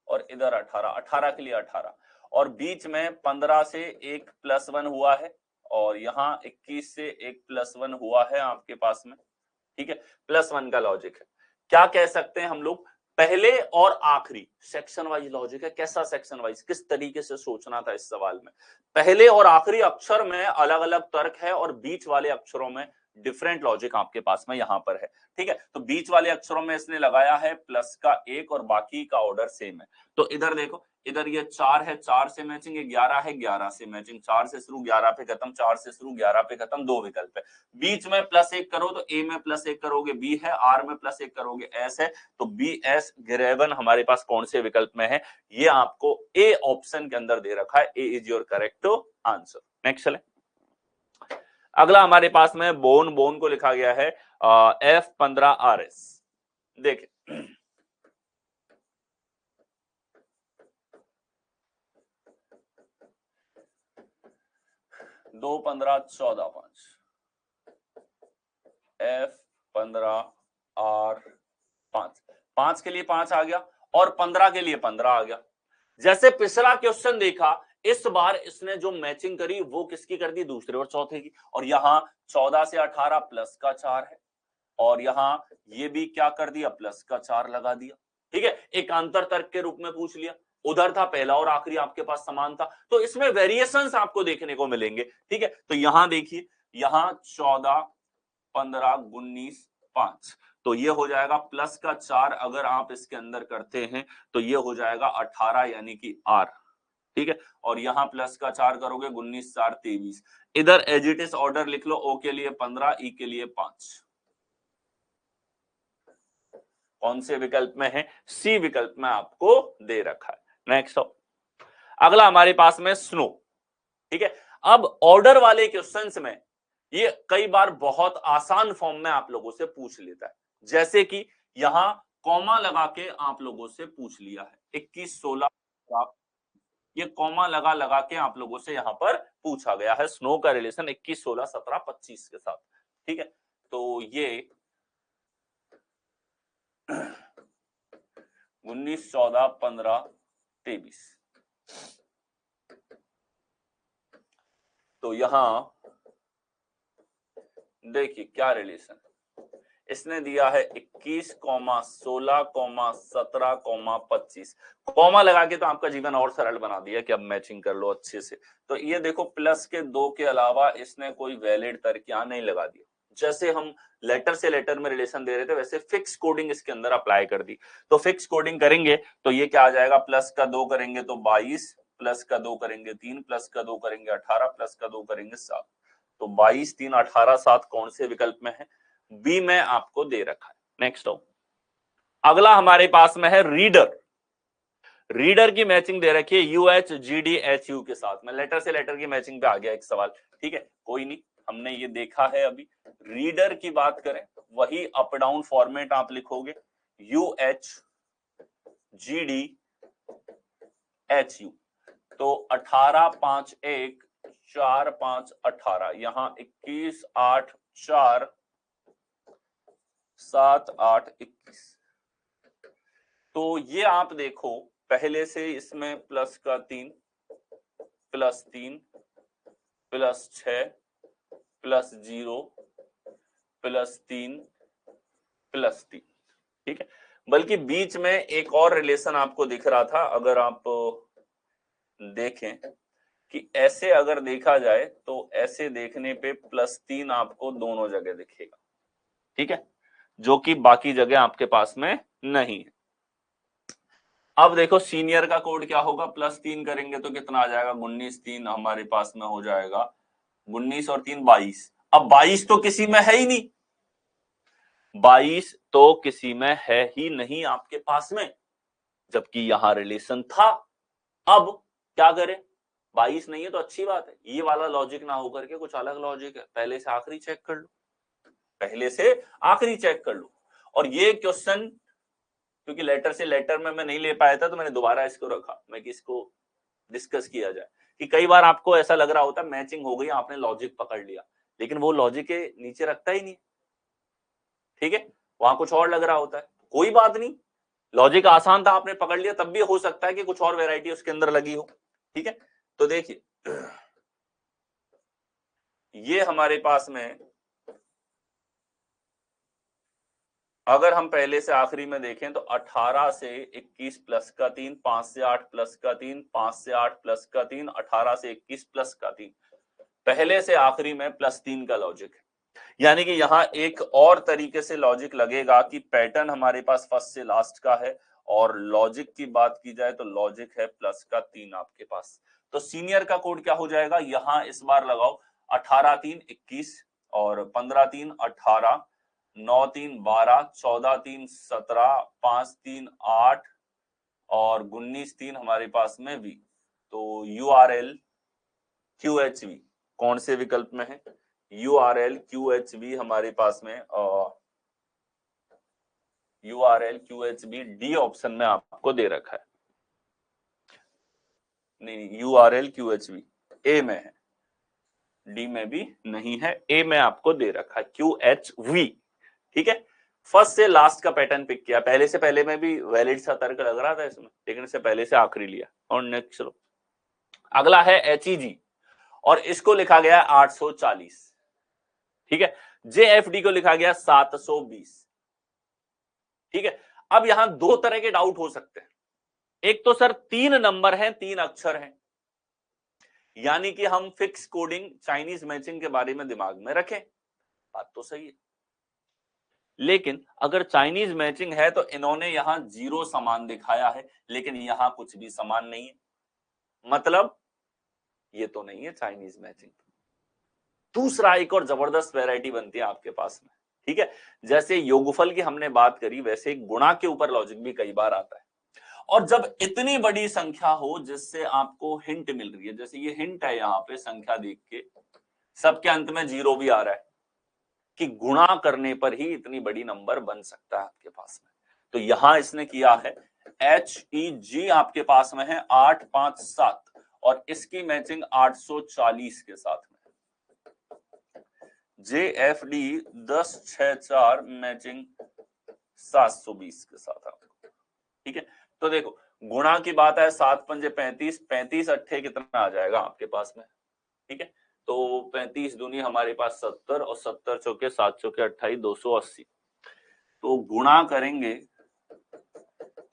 और इधर 18, 18 के लिए 18, और बीच में 15 से एक +1 हुआ है और यहाँ 21 से एक +1 हुआ है आपके पास में। ठीक है, +1 का लॉजिक है। क्या कह सकते हैं हम लोग? पहले और आखिरी सेक्शन वाइज लॉजिक है। कैसा सेक्शन वाइज? किस तरीके से सोचना था इस सवाल में? पहले और आखिरी अक्षर में अलग अलग तर्क है और बीच वाले अक्षरों में डिफरेंट लॉजिक आपके पास में यहां पर है। ठीक है, तो बीच वाले अक्षरों में इसने लगाया है प्लस का 1 और बाकी का ऑर्डर सेम है। तो इधर देखो, इधर ये 4 है, 4 से मैचिंग, ये 11 है, 11 से मैचिंग, 4 से शुरू 11 पे खत्म, 4 से शुरू 11 पे खत्म, 2 विकल्प है। बीच में +1 करो तो ए में +1 करोगे बी है, आर में +1 करोगे एस है, तो बी एस गिरेवन हमारे पास कौन से विकल्प में है? ये आपको ए ऑप्शन के अंदर दे रखा है। A is your correct answer. Next चले, अगला हमारे पास में बोन, बोन को लिखा गया है F15RS। देखिए 2, 15, 14, 5, F15R5, 5 के लिए 5 आ गया और 15 के लिए 15 आ गया। जैसे पिछला क्वेश्चन देखा, इस बार इसने जो मैचिंग करी वो किसकी कर दी? दूसरे और चौथे की। और यहां 14 से 18 प्लस का 4 है और यहां ये भी क्या कर दिया? प्लस का 4 लगा दिया। ठीक है, एक अंतर तर्क के रूप में पूछ लिया। उधर था पहला और आखिरी आपके पास समान था, तो इसमें वेरिएशंस आपको देखने को मिलेंगे। ठीक है, तो यहां देखिए, यहां 14, 15, 19, 5, तो ये हो जाएगा प्लस का 4। अगर आप इसके अंदर करते हैं तो ये हो जाएगा 18 यानी कि आर। ठीक है, और यहां प्लस का 4 करोगे 19, 4, 23। इधर एजिटिस ऑर्डर लिख लो, ओ के लिए 15, ई के लिए 5। कौन से विकल्प में है? सी विकल्प में आपको दे रखा है। नेक्स्ट अगला हमारे पास में स्नो। ठीक है, अब ऑर्डर वाले क्वेश्चंस में ये कई बार बहुत आसान फॉर्म में आप लोगों से पूछ लेता है। जैसे कि यहां कॉमा लगा के आप लोगों से पूछ लिया है 21, 16, ये कॉमा लगा लगा के आप लोगों से यहां पर पूछा गया है स्नो का रिलेशन 21, 16, 17, 25 के साथ। ठीक है, तो ये 19, 14, 15, 23, तो यहां देखिए क्या रिलेशन इसने दिया है 21, 16, 17, 25। कॉमा लगा के तो आपका जीवन और सरल बना दिया कि अब मैचिंग कर लो अच्छे से। तो ये देखो प्लस के 2 के अलावा इसने कोई वैलिड तर्क यहां नहीं लगा दिया। जैसे हम लेटर से लेटर में रिलेशन दे रहे थे वैसे फिक्स कोडिंग इसके अंदर अप्लाई कर दी। तो फिक्स कोडिंग करेंगे तो ये क्या आ जाएगा? प्लस का 2 करेंगे तो 22, प्लस का 2 करेंगे 3, प्लस का 2 करेंगे 18, प्लस का 2 करेंगे 7। तो 22, 3, 18, 7 कौन से विकल्प में है? बी में आपको दे रखा है। नेक्स्ट अगला हमारे पास में है रीडर। रीडर की मैचिंग दे रखी है UHGDHU के साथ में। लेटर से लेटर की मैचिंग पे आ गया एक सवाल। ठीक है, कोई नहीं, हमने ये देखा है। अभी रीडर की बात करें, वही अप डाउन फॉर्मेट आप लिखोगे UH GD HU। तो 18 5 1 4 5 18, यहां 21 8 4 7 8 21। तो ये आप देखो पहले से इसमें प्लस का 3 plus 3 plus 6 plus 0 plus 3 plus 3, ठीक है। बल्कि बीच में एक और रिलेशन आपको दिख रहा था, अगर आप देखें कि ऐसे अगर देखा जाए तो ऐसे देखने पे प्लस 3 आपको दोनों जगह दिखेगा, ठीक है, जो कि बाकी जगह आपके पास में नहीं है। अब देखो सीनियर का कोड क्या होगा, प्लस 3 करेंगे तो कितना आ जाएगा, 19 3 हमारे पास में हो जाएगा 19 और 3 22। अब 22 तो किसी में है ही नहीं, 22 तो किसी में है ही नहीं आपके पास में, जबकि यहां रिलेशन था। अब क्या करें, 22 नहीं है तो अच्छी बात है, ये वाला लॉजिक ना होकर के कुछ अलग लॉजिक है, पहले से आखिरी चेक कर लो, पहले से आखिरी चेक कर लो। और ये क्वेश्चन क्योंकि लेटर से लेटर में मैं नहीं ले पाया था तो मैंने दोबारा इसको रखा, मैं कि इसको डिस्कस किया जाए, कि कई बार आपको ऐसा लग रहा होता है मैचिंग हो गई, आपने लॉजिक पकड़ लिया, लेकिन वो लॉजिक के नीचे रखता ही नहीं, ठीक है, वहां कुछ और लग रहा होता है। कोई बात नहीं, लॉजिक आसान था, आपने पकड़ लिया, तब भी हो सकता है कि कुछ और वैरायटी उसके अंदर लगी हो, ठीक है। तो देखिए ये हमारे पास में अगर हम पहले से आखिरी में देखें तो 18 से 21 प्लस का 3, 5 से 8 प्लस का 3, 5 से 8 प्लस का 3, 18 से 21 प्लस का 3, पहले से आखिरी में प्लस 3 का लॉजिक है। यानी कि यहां एक और तरीके से लॉजिक लगेगा कि पैटर्न हमारे पास फर्स्ट से लास्ट का है, और लॉजिक की बात की जाए तो लॉजिक है प्लस का 3 आपके पास। तो सीनियर का कोड क्या हो जाएगा, यहां इस बार लगाओ 18 3 21 और 15 3 18, 9 3 12, 14 3 17, 5 3 8 और 19 3 हमारे पास में भी। तो URL QHV कौन से विकल्प में है, URL QHV हमारे पास में URL QHV डी ऑप्शन में आपको दे रखा है, नहीं URL QHV ए में है, डी में भी नहीं है, ए में आपको दे रखा है QHV, ठीक है। फर्स्ट से लास्ट का पैटर्न पिक किया, पहले से पहले में भी वैलिड सा तर्क लग रहा था इसमें, लेकिन इससे पहले से आखिरी लिया। और नेक्स्ट चलो, अगला है HEG और इसको लिखा गया 840, ठीक है। JFD को लिखा गया 720, ठीक है। अब यहां दो तरह के डाउट हो सकते हैं, एक तो सर 3 नंबर हैं 3 अक्षर हैं, यानी कि हम फिक्स कोडिंग चाइनीज मैचिंग के बारे में दिमाग में रखें, बात तो सही है, लेकिन अगर चाइनीज मैचिंग है तो इन्होंने यहां 0 समान दिखाया है, लेकिन यहां कुछ भी समान नहीं है, मतलब ये तो नहीं है चाइनीज मैचिंग। दूसरा एक और जबरदस्त वैरायटी बनती है आपके पास में, ठीक है। जैसे योगफल की हमने बात करी, वैसे गुणा के ऊपर लॉजिक भी कई बार आता है, और जब इतनी बड़ी संख्या हो जिससे आपको हिंट मिल रही है, जैसे ये हिंट है यहाँ पे संख्या देख के, सबके अंत में 0 भी आ रहा है, कि गुणा करने पर ही इतनी बड़ी नंबर बन सकता है आपके पास में। तो यहां इसने किया है HEG आपके पास में है 8 5 7 और इसकी मैचिंग 840 के साथ में, JFD 10 6 4 मैचिंग 720 के साथ आपको, ठीक है। तो देखो गुणा की बात है, 7 पंजे 35, 35 अट्ठे कितना आ जाएगा आपके पास में, ठीक है। तो 35 दूनी हमारे पास 70 और 70 चौके 7 चौके 28, 280। तो गुणा करेंगे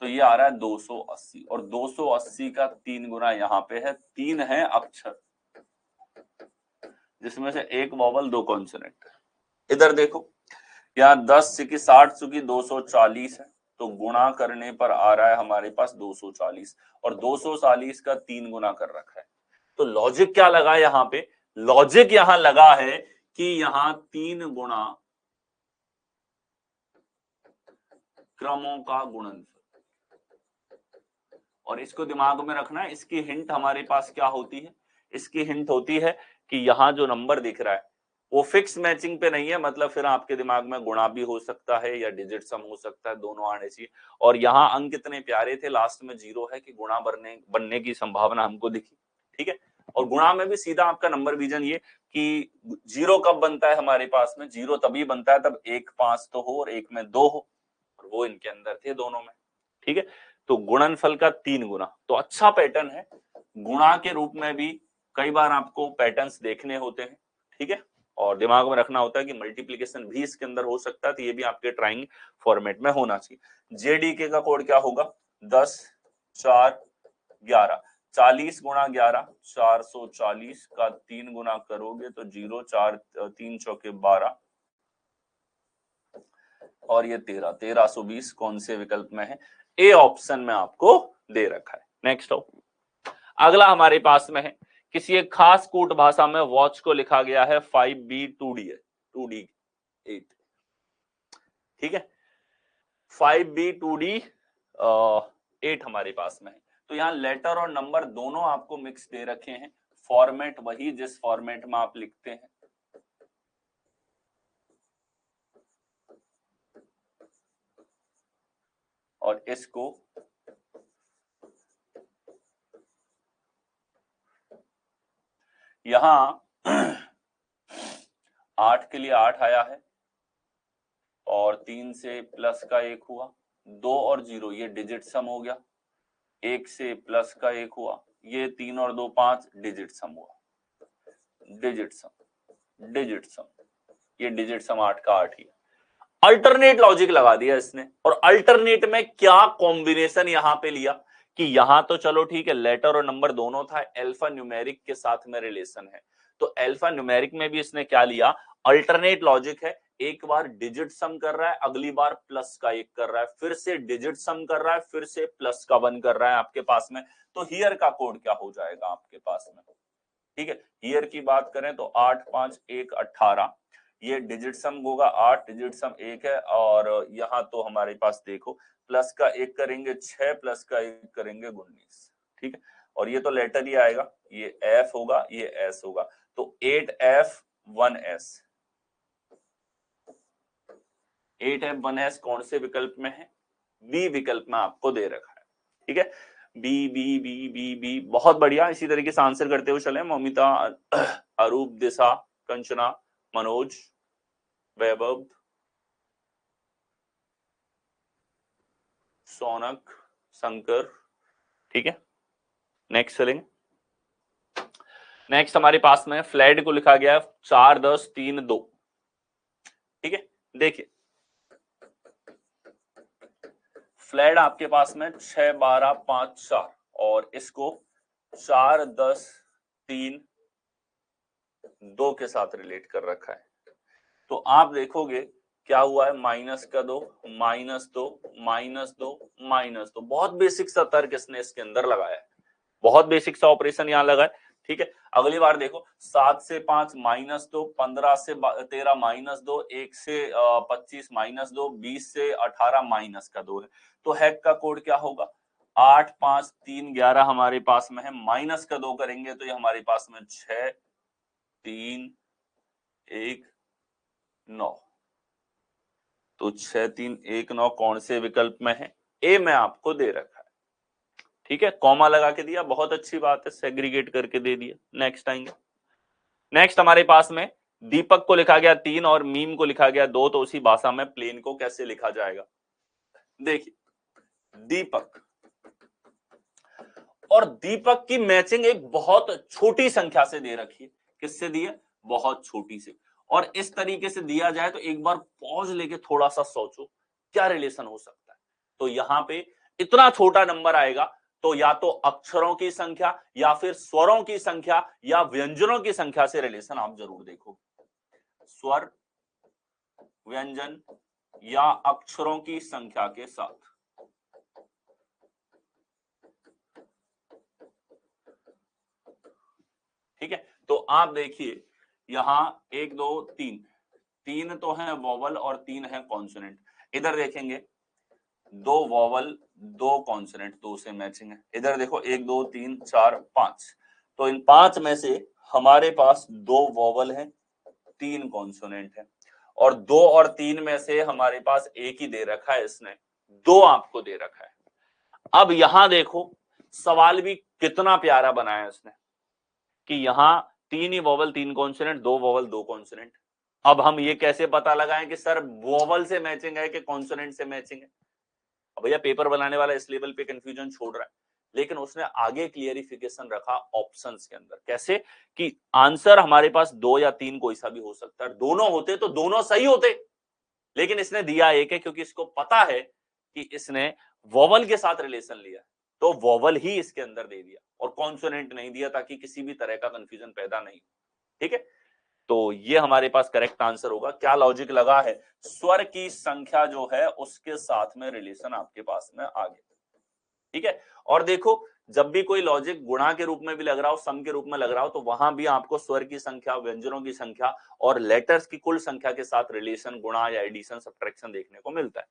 तो ये आ रहा है 280, और 280 का 3 गुना यहाँ पे है, 3 है अक्षर जिसमें से एक वॉवल 2 कॉन्सोनेंट। इधर देखो यहाँ 10 चुकी 60 चुकी 240 है, तो गुणा करने पर आ रहा है हमारे पास 240, और 240 का 3 गुना कर रखा है। तो लॉजिक क्या लगा यहाँ पे, लॉजिक यहां लगा है कि यहां 3 गुणा क्रमों का गुणनफल, और इसको दिमाग में रखना है। इसकी हिंट हमारे पास क्या होती है, इसकी हिंट होती है कि यहां जो नंबर दिख रहा है वो फिक्स मैचिंग पे नहीं है, मतलब फिर आपके दिमाग में गुणा भी हो सकता है या डिजिट सम हो सकता है, दोनों आने चाहिए। और यहाँ अंक इतने प्यारे थे, लास्ट में 0 है कि गुणा बनने की संभावना हमको दिखी। ठीक है, और गुणा में भी सीधा आपका नंबर विजन ये कि 0 कब बनता है हमारे पास में, 0 तभी बनता है तब 1 5 तो हो और 1 में 2 हो, और वो इनके अंदर थे दोनों में। ठीक है, तो गुणनफल का 3 गुना, तो अच्छा पैटर्न है। गुणा के रूप में भी कई बार आपको पैटर्न्स देखने होते हैं। ठीक है, और दिमाग में रखना होता है कि मल्टीप्लीकेशन भी इसके अंदर हो सकता है, तो ये भी आपके ट्राइंग फॉर्मेट में होना चाहिए। जेडीके का कोड क्या होगा, 10 4 11, 40 गुणा 11 440 का 3 गुना करोगे तो 0 4 3 चौके 12 और ये 13, 1320 कौन से विकल्प में है, ए ऑप्शन में आपको दे रखा है। नेक्स्ट हो, अगला हमारे पास में है, किसी एक खास कूट भाषा में वॉच को लिखा गया है 5B2D है, 2D8। ठीक है, 5B2D8 हमारे पास में है। तो यहाँ लेटर और नंबर दोनों आपको मिक्स दे रखे हैं, फॉर्मेट वही जिस फॉर्मेट में आप लिखते हैं। और इसको यहां 8 के लिए 8 आया है और 3 से प्लस का 1 हुआ, 2 और 0 ये डिजिट सम हो गया, 1 से प्लस का 1 हुआ, ये 3 और 2 5 डिजिट सम हुआ, डिजिट सम, ये डिजिट सम 8 का 8 ही। अल्टरनेट लॉजिक लगा दिया इसने, और अल्टरनेट में क्या कॉम्बिनेशन यहां पे लिया कि यहां तो चलो ठीक है लेटर और नंबर दोनों था, अल्फा न्यूमेरिक के साथ में रिलेशन है, तो अल्फा न्यूमेरिक में भी इसने क्या लिया, अल्टरनेट लॉजिक है, एक बार डिजिट सम कर रहा है, अगली बार प्लस का 1 कर रहा है, फिर से डिजिट सम कर रहा है, फिर से प्लस का 1 कर रहा है आपके पास में। तो हियर का कोड क्या हो जाएगा आपके पास में, ठीक है, हियर की बात करें तो 8 5 1 18, ये डिजिट सम होगा 8, डिजिट सम 1 है, और यहाँ तो हमारे पास देखो प्लस का 1 करेंगे 6, प्लस का 1 करेंगे 19। ठीक है, और ये तो लेटर ही आएगा, ये एफ होगा, ये एस होगा, तो 8F 1S, 8F 1S कौन से विकल्प में है, बी विकल्प में आपको दे रखा है। ठीक है, B B B B B, बहुत बढ़िया। इसी तरीके से आंसर करते हुए चले, ममिता, अरूप, दिशा, कंचना, मनोज, वैभव, सोनक, शंकर। ठीक है, नेक्स्ट चलेंगे। नेक्स्ट हमारे पास में फ्लैट को लिखा गया है 4 10 3 2। ठीक है, देखिए फ्लैट आपके पास में 6 12 5 4 और इसको 4 10 3 2 के साथ रिलेट कर रखा है। तो आप देखोगे क्या हुआ है, माइनस का 2 माइनस 2 माइनस 2 माइनस 2, बहुत बेसिक सा तर्क इसने इसके अंदर लगाया है, बहुत बेसिक सा ऑपरेशन यहां लगा है। ठीक है, अगली बार देखो 7 से 5 माइनस 2, 15 से 13 माइनस 2, 1 से 25 माइनस 2, 20 से 18 माइनस का 2 है। तो हैक का कोड क्या होगा, 8 5 3 11 हमारे पास में है, माइनस का 2 करेंगे तो ये हमारे पास में 6 3 1 9, तो 6 3 1 9 कौन से विकल्प में है, ए में आपको दे रखा है। ठीक है, कॉमा लगा के दिया, बहुत अच्छी बात है, सेग्रीगेट करके दे दिया। नेक्स्ट आएंगे, नेक्स्ट हमारे पास में दीपक को लिखा गया 3 और मीम को लिखा गया 2, तो उसी भाषा में प्लेन को कैसे लिखा जाएगा, देखिए दीपक और दीपक की मैचिंग एक बहुत छोटी संख्या से दे रखी है, किससे दी है, बहुत छोटी से, और इस तरीके से दिया जाए तो एक बार पॉज लेके थोड़ा सा सोचो क्या रिलेशन हो सकता है। तो यहां पे इतना छोटा नंबर आएगा तो या तो अक्षरों की संख्या या फिर स्वरों की संख्या या व्यंजनों की संख्या से रिलेशन आप जरूर देखोगे, स्वर, व्यंजन या अक्षरों की संख्या के साथ। ठीक है, तो आप देखिए यहां 1 2 3, 3 तो है वॉवल और 3 है कॉन्सोनेंट, इधर देखेंगे 2 वॉवल 2 कॉन्सोनेंट, 2 से मैचिंग है। इधर देखो 1 2 3 4 5, तो इन 5 में से हमारे पास 2 वॉवल हैं, 3 कॉन्सोनेंट है और 2 और 3 में से हमारे पास एक ही दे रखा है, इसने 2 आपको दे रखा है। अब यहां देखो सवाल भी कितना प्यारा बनाया इसने कि यहां 3 ही वोवल 3 कॉन्सोनेंट, 2 वोवल 2 कॉन्सोनेंट। अब हम ये कैसे पता लगाएं कि सर वोवल से मैचिंग है कि कॉन्सोनेंट से मैचिंग है? अब भैया पेपर बनाने वाला इस लेवल पे कंफ्यूजन छोड़ रहा है, लेकिन उसने आगे क्लियरिफिकेशन रखा ऑप्शंस के अंदर। कैसे कि आंसर हमारे पास 2 या 3 कोई सा भी हो सकता है, दोनों होते तो दोनों सही होते, लेकिन इसने दिया एक है क्योंकि इसको पता है कि इसने वोवल के साथ रिलेशन लिया, तो वोवल ही इसके अंदर दे दिया और कॉन्सोनेंट नहीं दिया ताकि किसी भी तरह का कंफ्यूजन पैदा नहीं। ठीक है, तो ये हमारे पास करेक्ट आंसर होगा। क्या लॉजिक लगा है? स्वर की संख्या जो है उसके साथ में रिलेशन आपके पास में आ गया। ठीक है, और देखो जब भी कोई लॉजिक गुणा के रूप में भी लग रहा हो, सम के रूप में लग रहा हो, तो वहां भी आपको स्वर की संख्या, व्यंजनों की संख्या और लेटर्स की कुल संख्या के साथ रिलेशन, गुणा या एडिशन, सब्ट्रैक्शन देखने को मिलता है।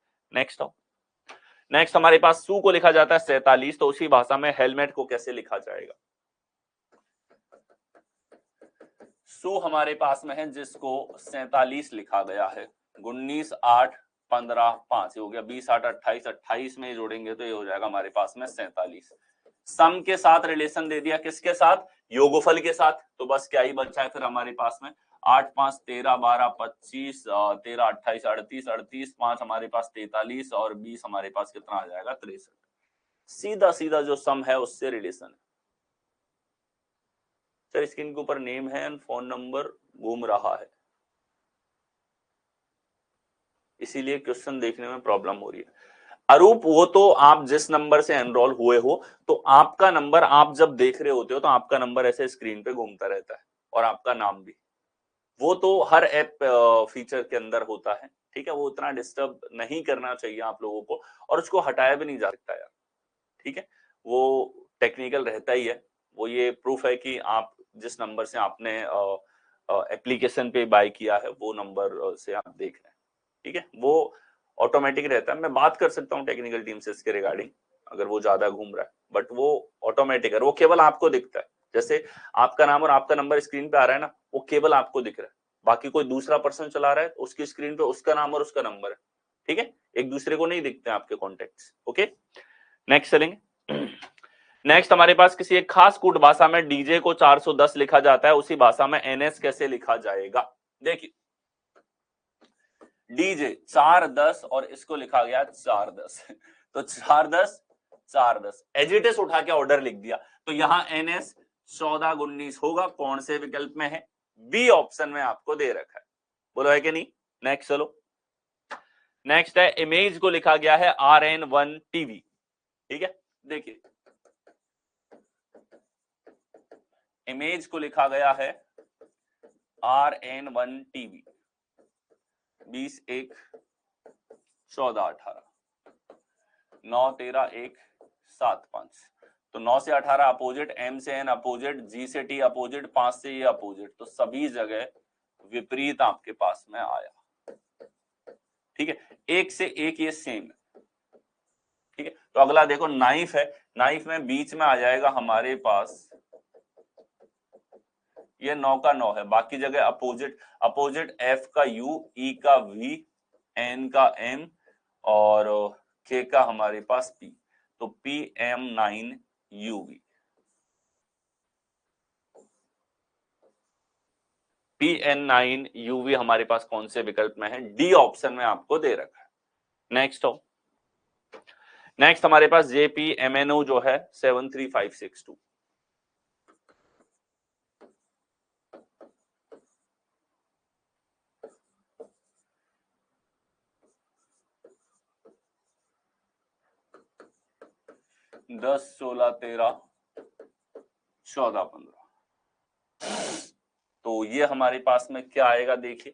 नेक्स्ट हमारे पास सू को लिखा जाता है 47, तो उसी भाषा में हेलमेट को कैसे लिखा जाएगा? सू हमारे पास में है जिसको 47 लिखा गया है। 19 8 15 5 हो गया, 20 8 28, 28 में जोड़ेंगे तो ये हो जाएगा हमारे पास में 47। सम के साथ रिलेशन दे दिया, किसके साथ? योगफल के साथ। तो बस क्या ही बचा है फिर हमारे पास में? 8 5 13 12 25 13 28 38 38 5 हमारे पास 43 और 20 हमारे पास कितना आ जाएगा? 63। सीधा सीधा जो सम है उससे रिलेशन है। सर स्क्रीन के ऊपर नेम है एंड फोन नंबर घूम रहा है, इसीलिए क्वेश्चन देखने में प्रॉब्लम हो रही है। अरूप वो तो आप जिस नंबर से एनरोल हुए हो, तो आपका नंबर आप जब देख रहे होते हो तो आपका नंबर ऐसे स्क्रीन पे घूमता रहता है और आपका नाम भी, वो तो हर ऐप फीचर के अंदर होता है। ठीक है, वो उतना डिस्टर्ब नहीं करना चाहिए आप लोगों को, और उसको हटाया भी नहीं जा सकता यार। ठीक है, वो टेक्निकल रहता ही है। वो ये प्रूफ है कि आप जिस नंबर से आपने एप्लीकेशन पे बाय किया है वो नंबर से आप देख रहे हैं। ठीक है, वो ऑटोमेटिक रहता है। मैं बात कर सकता हूँ टेक्निकल टीम से इसके रिगार्डिंग, अगर वो ज्यादा घूम रहा है, बट वो ऑटोमेटिक है, वो केवल आपको दिखता है। जैसे आपका नाम और आपका नंबर स्क्रीन पे आ रहा है ना, वो केवल आपको दिख रहा है, बाकी कोई दूसरा पर्सन चला रहा है तो उसकी स्क्रीन पे उसका नाम और उसका नंबर है। ठीक है, एक दूसरे को नहीं दिखते हैं आपके कॉन्टेक्ट्स। ओके, नेक्स्ट चलेंगे। नेक्स्ट हमारे पास किसी एक खास कूट भाषा में डीजे को 410 लिखा जाता है, उसी भाषा में एनएस कैसे लिखा जाएगा? देखिए डीजे 410 और इसको लिखा गया 410 तो 410 410 एजिटेस उठा के ऑर्डर लिख दिया, तो यहां एनएस 14 19 होगा। कौन से विकल्प में है? बी ऑप्शन में आपको दे रखा है, बोलो है कि नहीं? नेक्स्ट चलो, नेक्स्ट है इमेज को लिखा गया है RN1 टीवी। ठीक है, देखिए इमेज को लिखा गया है RN1 टीवी 20 1 14 18 9 13 1 7 5, तो 9 से 18 अपोजिट, M से N अपोजिट, G से T अपोजिट, 5 से ये अपोजिट, तो सभी जगह विपरीत आपके पास में आया। ठीक है, एक से एक ये सेम है। ठीक है, तो अगला देखो नाइफ है, नाइफ में बीच में आ जाएगा हमारे पास ये 9 का 9 है, बाकी जगह अपोजिट, अपोजिट F का U, E का V, N का M और K का हमारे पास P, तो PM9 UV। PN9 UV हमारे पास कौन से विकल्प में है? डी ऑप्शन में आपको दे रखा है। नेक्स्ट हो, नेक्स्ट हमारे पास JPMNO जो है 73562। दस 16 13 14 15, तो ये हमारे पास में क्या आएगा? देखिए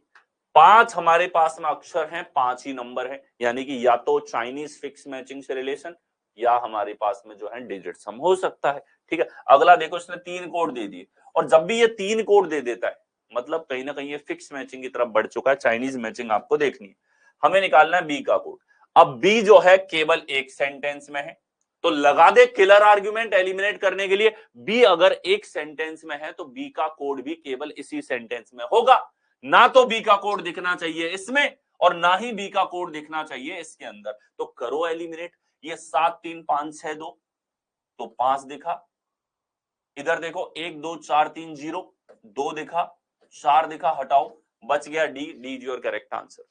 5 हमारे पास में अक्षर हैं, 5 ही नंबर है, यानी कि या तो चाइनीज फिक्स मैचिंग से रिलेशन या हमारे पास में जो है डिजिट सम हो सकता है। ठीक है, अगला देखो इसने 3 कोड दे दिए, और जब भी ये 3 कोड दे देता है मतलब कहीं ना कहीं ये फिक्स मैचिंग की तरफ बढ़ चुका है, चाइनीज मैचिंग आपको देखनी है। हमें निकालना है बी का कोड। अब बी जो है केवल एक सेंटेंस में है, तो लगा दे किलर आर्ग्यूमेंट एलिमिनेट करने के लिए। बी अगर एक सेंटेंस में है तो बी का कोड भी केवल इसी सेंटेंस में होगा, ना तो बी का कोड दिखना चाहिए इसमें और ना ही बी का कोड दिखना चाहिए इसके अंदर। तो करो एलिमिनेट। ये 7 3 5 6 2 तो 5 दिखा, इधर देखो 1 2 4 3 0 2 दिखा, 4 दिखा, हटाओ, बच गया D. D is your correct answer.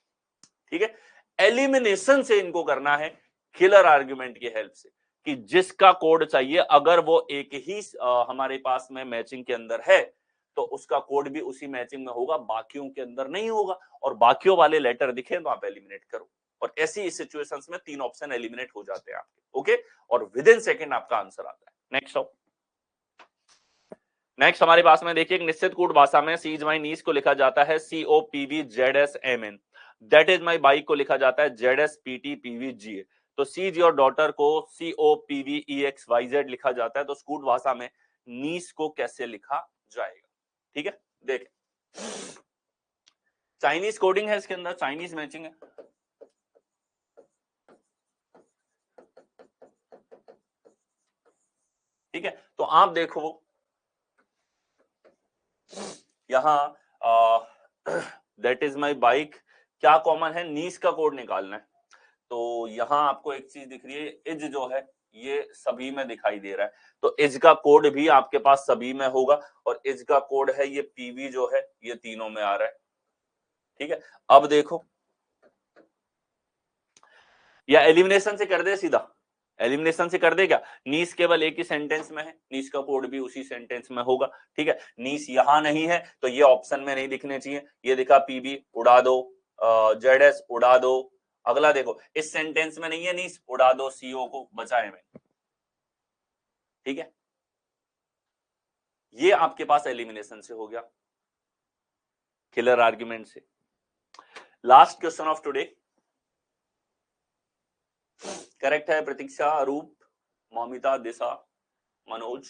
ठीक है, एलिमिनेशन से इनको करना है किलर आर्ग्यूमेंट की हेल्प से कि जिसका कोड चाहिए अगर वो एक ही हमारे पास में मैचिंग के अंदर है तो उसका कोड भी उसी मैचिंग में होगा, बाकियों के अंदर नहीं होगा। और बाकियों वाले लेटर दिखे तो आप एलिमिनेट करो। और ऐसी सिचुएशंस में 3 ऑप्शन एलिमिनेट हो जाते हैं आपके। ओके, और विद इन सेकेंड आपका आंसर आता है। नेक्स्ट आओ। नेक्स्ट हमारे पास में देखिए, एक निश्चित कूट भाषा में सी इज माई नीस को लिखा जाता है COPVZSMN। That is my bike को लिखा जाता है ZSPTPVGA। तो सी इज योर डॉटर को COPVEXYZ लिखा जाता है। तो स्कूट भाषा में नीस को कैसे लिखा जाएगा? ठीक है, देखें, चाइनीज कोडिंग है इसके अंदर, चाइनीज मैचिंग है। ठीक है, तो आप देखो यहां दैट इज माई बाइक, क्या कॉमन है? नीस का कोड निकालना है। तो यहां आपको एक चीज दिख रही है, इज जो है ये सभी में दिखाई दे रहा है। तो इज का कोड भी आपके पास सभी में होगा और इज का कोड है ये पीवी जो है ये तीनों में आ रहा है। ठीक है, अब देखो, या एलिमिनेशन से कर दे सीधा, एलिमिनेशन से कर दे क्या? नीस केवल एक ही सेंटेंस में है, नीस का कोड भी उसी सेंटेंस में होगा। ठीक है, नीस यहां नहीं है तो ये ऑप्शन में नहीं दिखने चाहिए। ये दिखा पीबी, उड़ा दो, जेडएस उड़ा दो। अगला देखो, इस सेंटेंस में नहीं है नीस, उड़ा दो सीओ को, बचाए में। ठीक है, ये आपके पास एलिमिनेशन से हो गया, किलर आर्ग्यूमेंट से। Last question of today, correct है प्रतीक्षा, अरूप, मौमिता, दिशा, मनोज,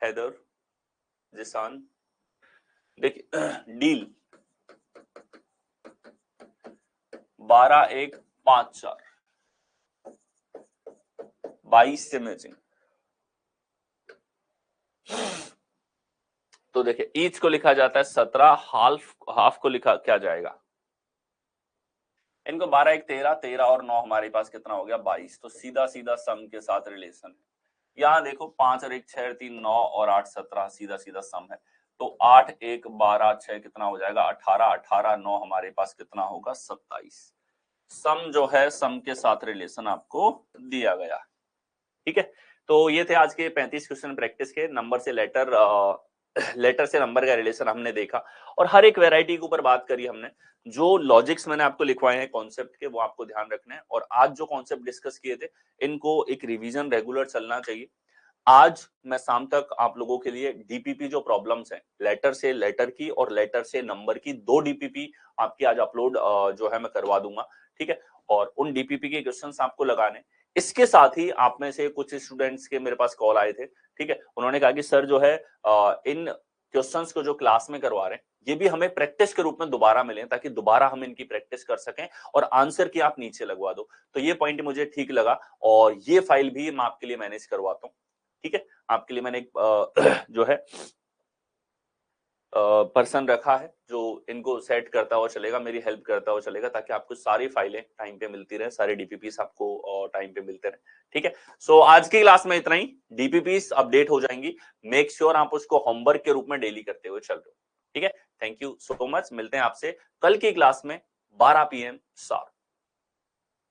हैदर, जिसान। देखिए, डील 12 1 5 4 22 से मैचिंग। तो देखिए, ईच को लिखा जाता है 17, हाफ को लिखा क्या जाएगा? इनको 12 1 13, 13 और 9 हमारे पास कितना हो गया? 22। तो सीधा सीधा सम के साथ रिलेशन है। यहाँ देखो 5 और 1 6 3 9 और 8 17, सीधा सीधा सम है। तो 8 1 12 6 कितना हो जाएगा? 18, 18 9 हमारे पास कितना होगा? 27। सम जो है सम के साथ रिलेशन आपको दिया गया। ठीक है, तो ये थे आज के 35 क्वेश्चन प्रैक्टिस के। नंबर से लेटर, लेटर से नंबर का रिलेशन हमने देखा और हर एक वैरायटी के ऊपर बात करी हमने। जो लॉजिक्स मैंने आपको लिखवाए हैं कॉन्सेप्ट के, वो आपको ध्यान रखने हैं। और आज जो कॉन्सेप्ट डिस्कस किए थे, इनको एक रिवीजन रेगुलर चलना चाहिए। आज मैं शाम तक आप लोगों के लिए डीपीपी जो प्रॉब्लम्स हैं, लेटर से लेटर की और लेटर से नंबर की, 2 डीपीपी आपकी आज अपलोड जो है मैं करवा दूंगा। ठीक है, और उन डीपीपी के क्वेश्चंस आपको लगाने। इसके साथ ही आप में से कुछ स्टूडेंट्स के मेरे पास कॉल आए थे। ठीक है, उन्होंने कहा कि सर जो है इन क्वेश्चंस को जो क्लास में करवा रहे हैं ये भी हमें प्रैक्टिस के रूप में दोबारा मिले, ताकि दोबारा हम इनकी प्रैक्टिस कर सकें और आंसर की आप नीचे लगवा दो। तो ये पॉइंट मुझे ठीक लगा और ये फाइल भी मैं आपके लिए मैनेज करवाता हूँ। ठीक है, आपके लिए मैंने एक जो है पर्सन रखा है जो इनको सेट करता हुआ चलेगा, मेरी हेल्प करता हुआ चलेगा, ताकि आपको सारी फाइलें टाइम पे मिलती रहे, सारे डीपीपीस आपको टाइम पे मिलते रहे। ठीक है, सो आज की क्लास में इतना ही। डीपीपीस अपडेट हो जाएंगी, मेक श्योर आप उसको होमवर्क के रूप में डेली करते हुए चल रहे हो। ठीक है, थैंक यू सो मच। मिलते हैं आपसे कल की क्लास में 12 PM शार्प।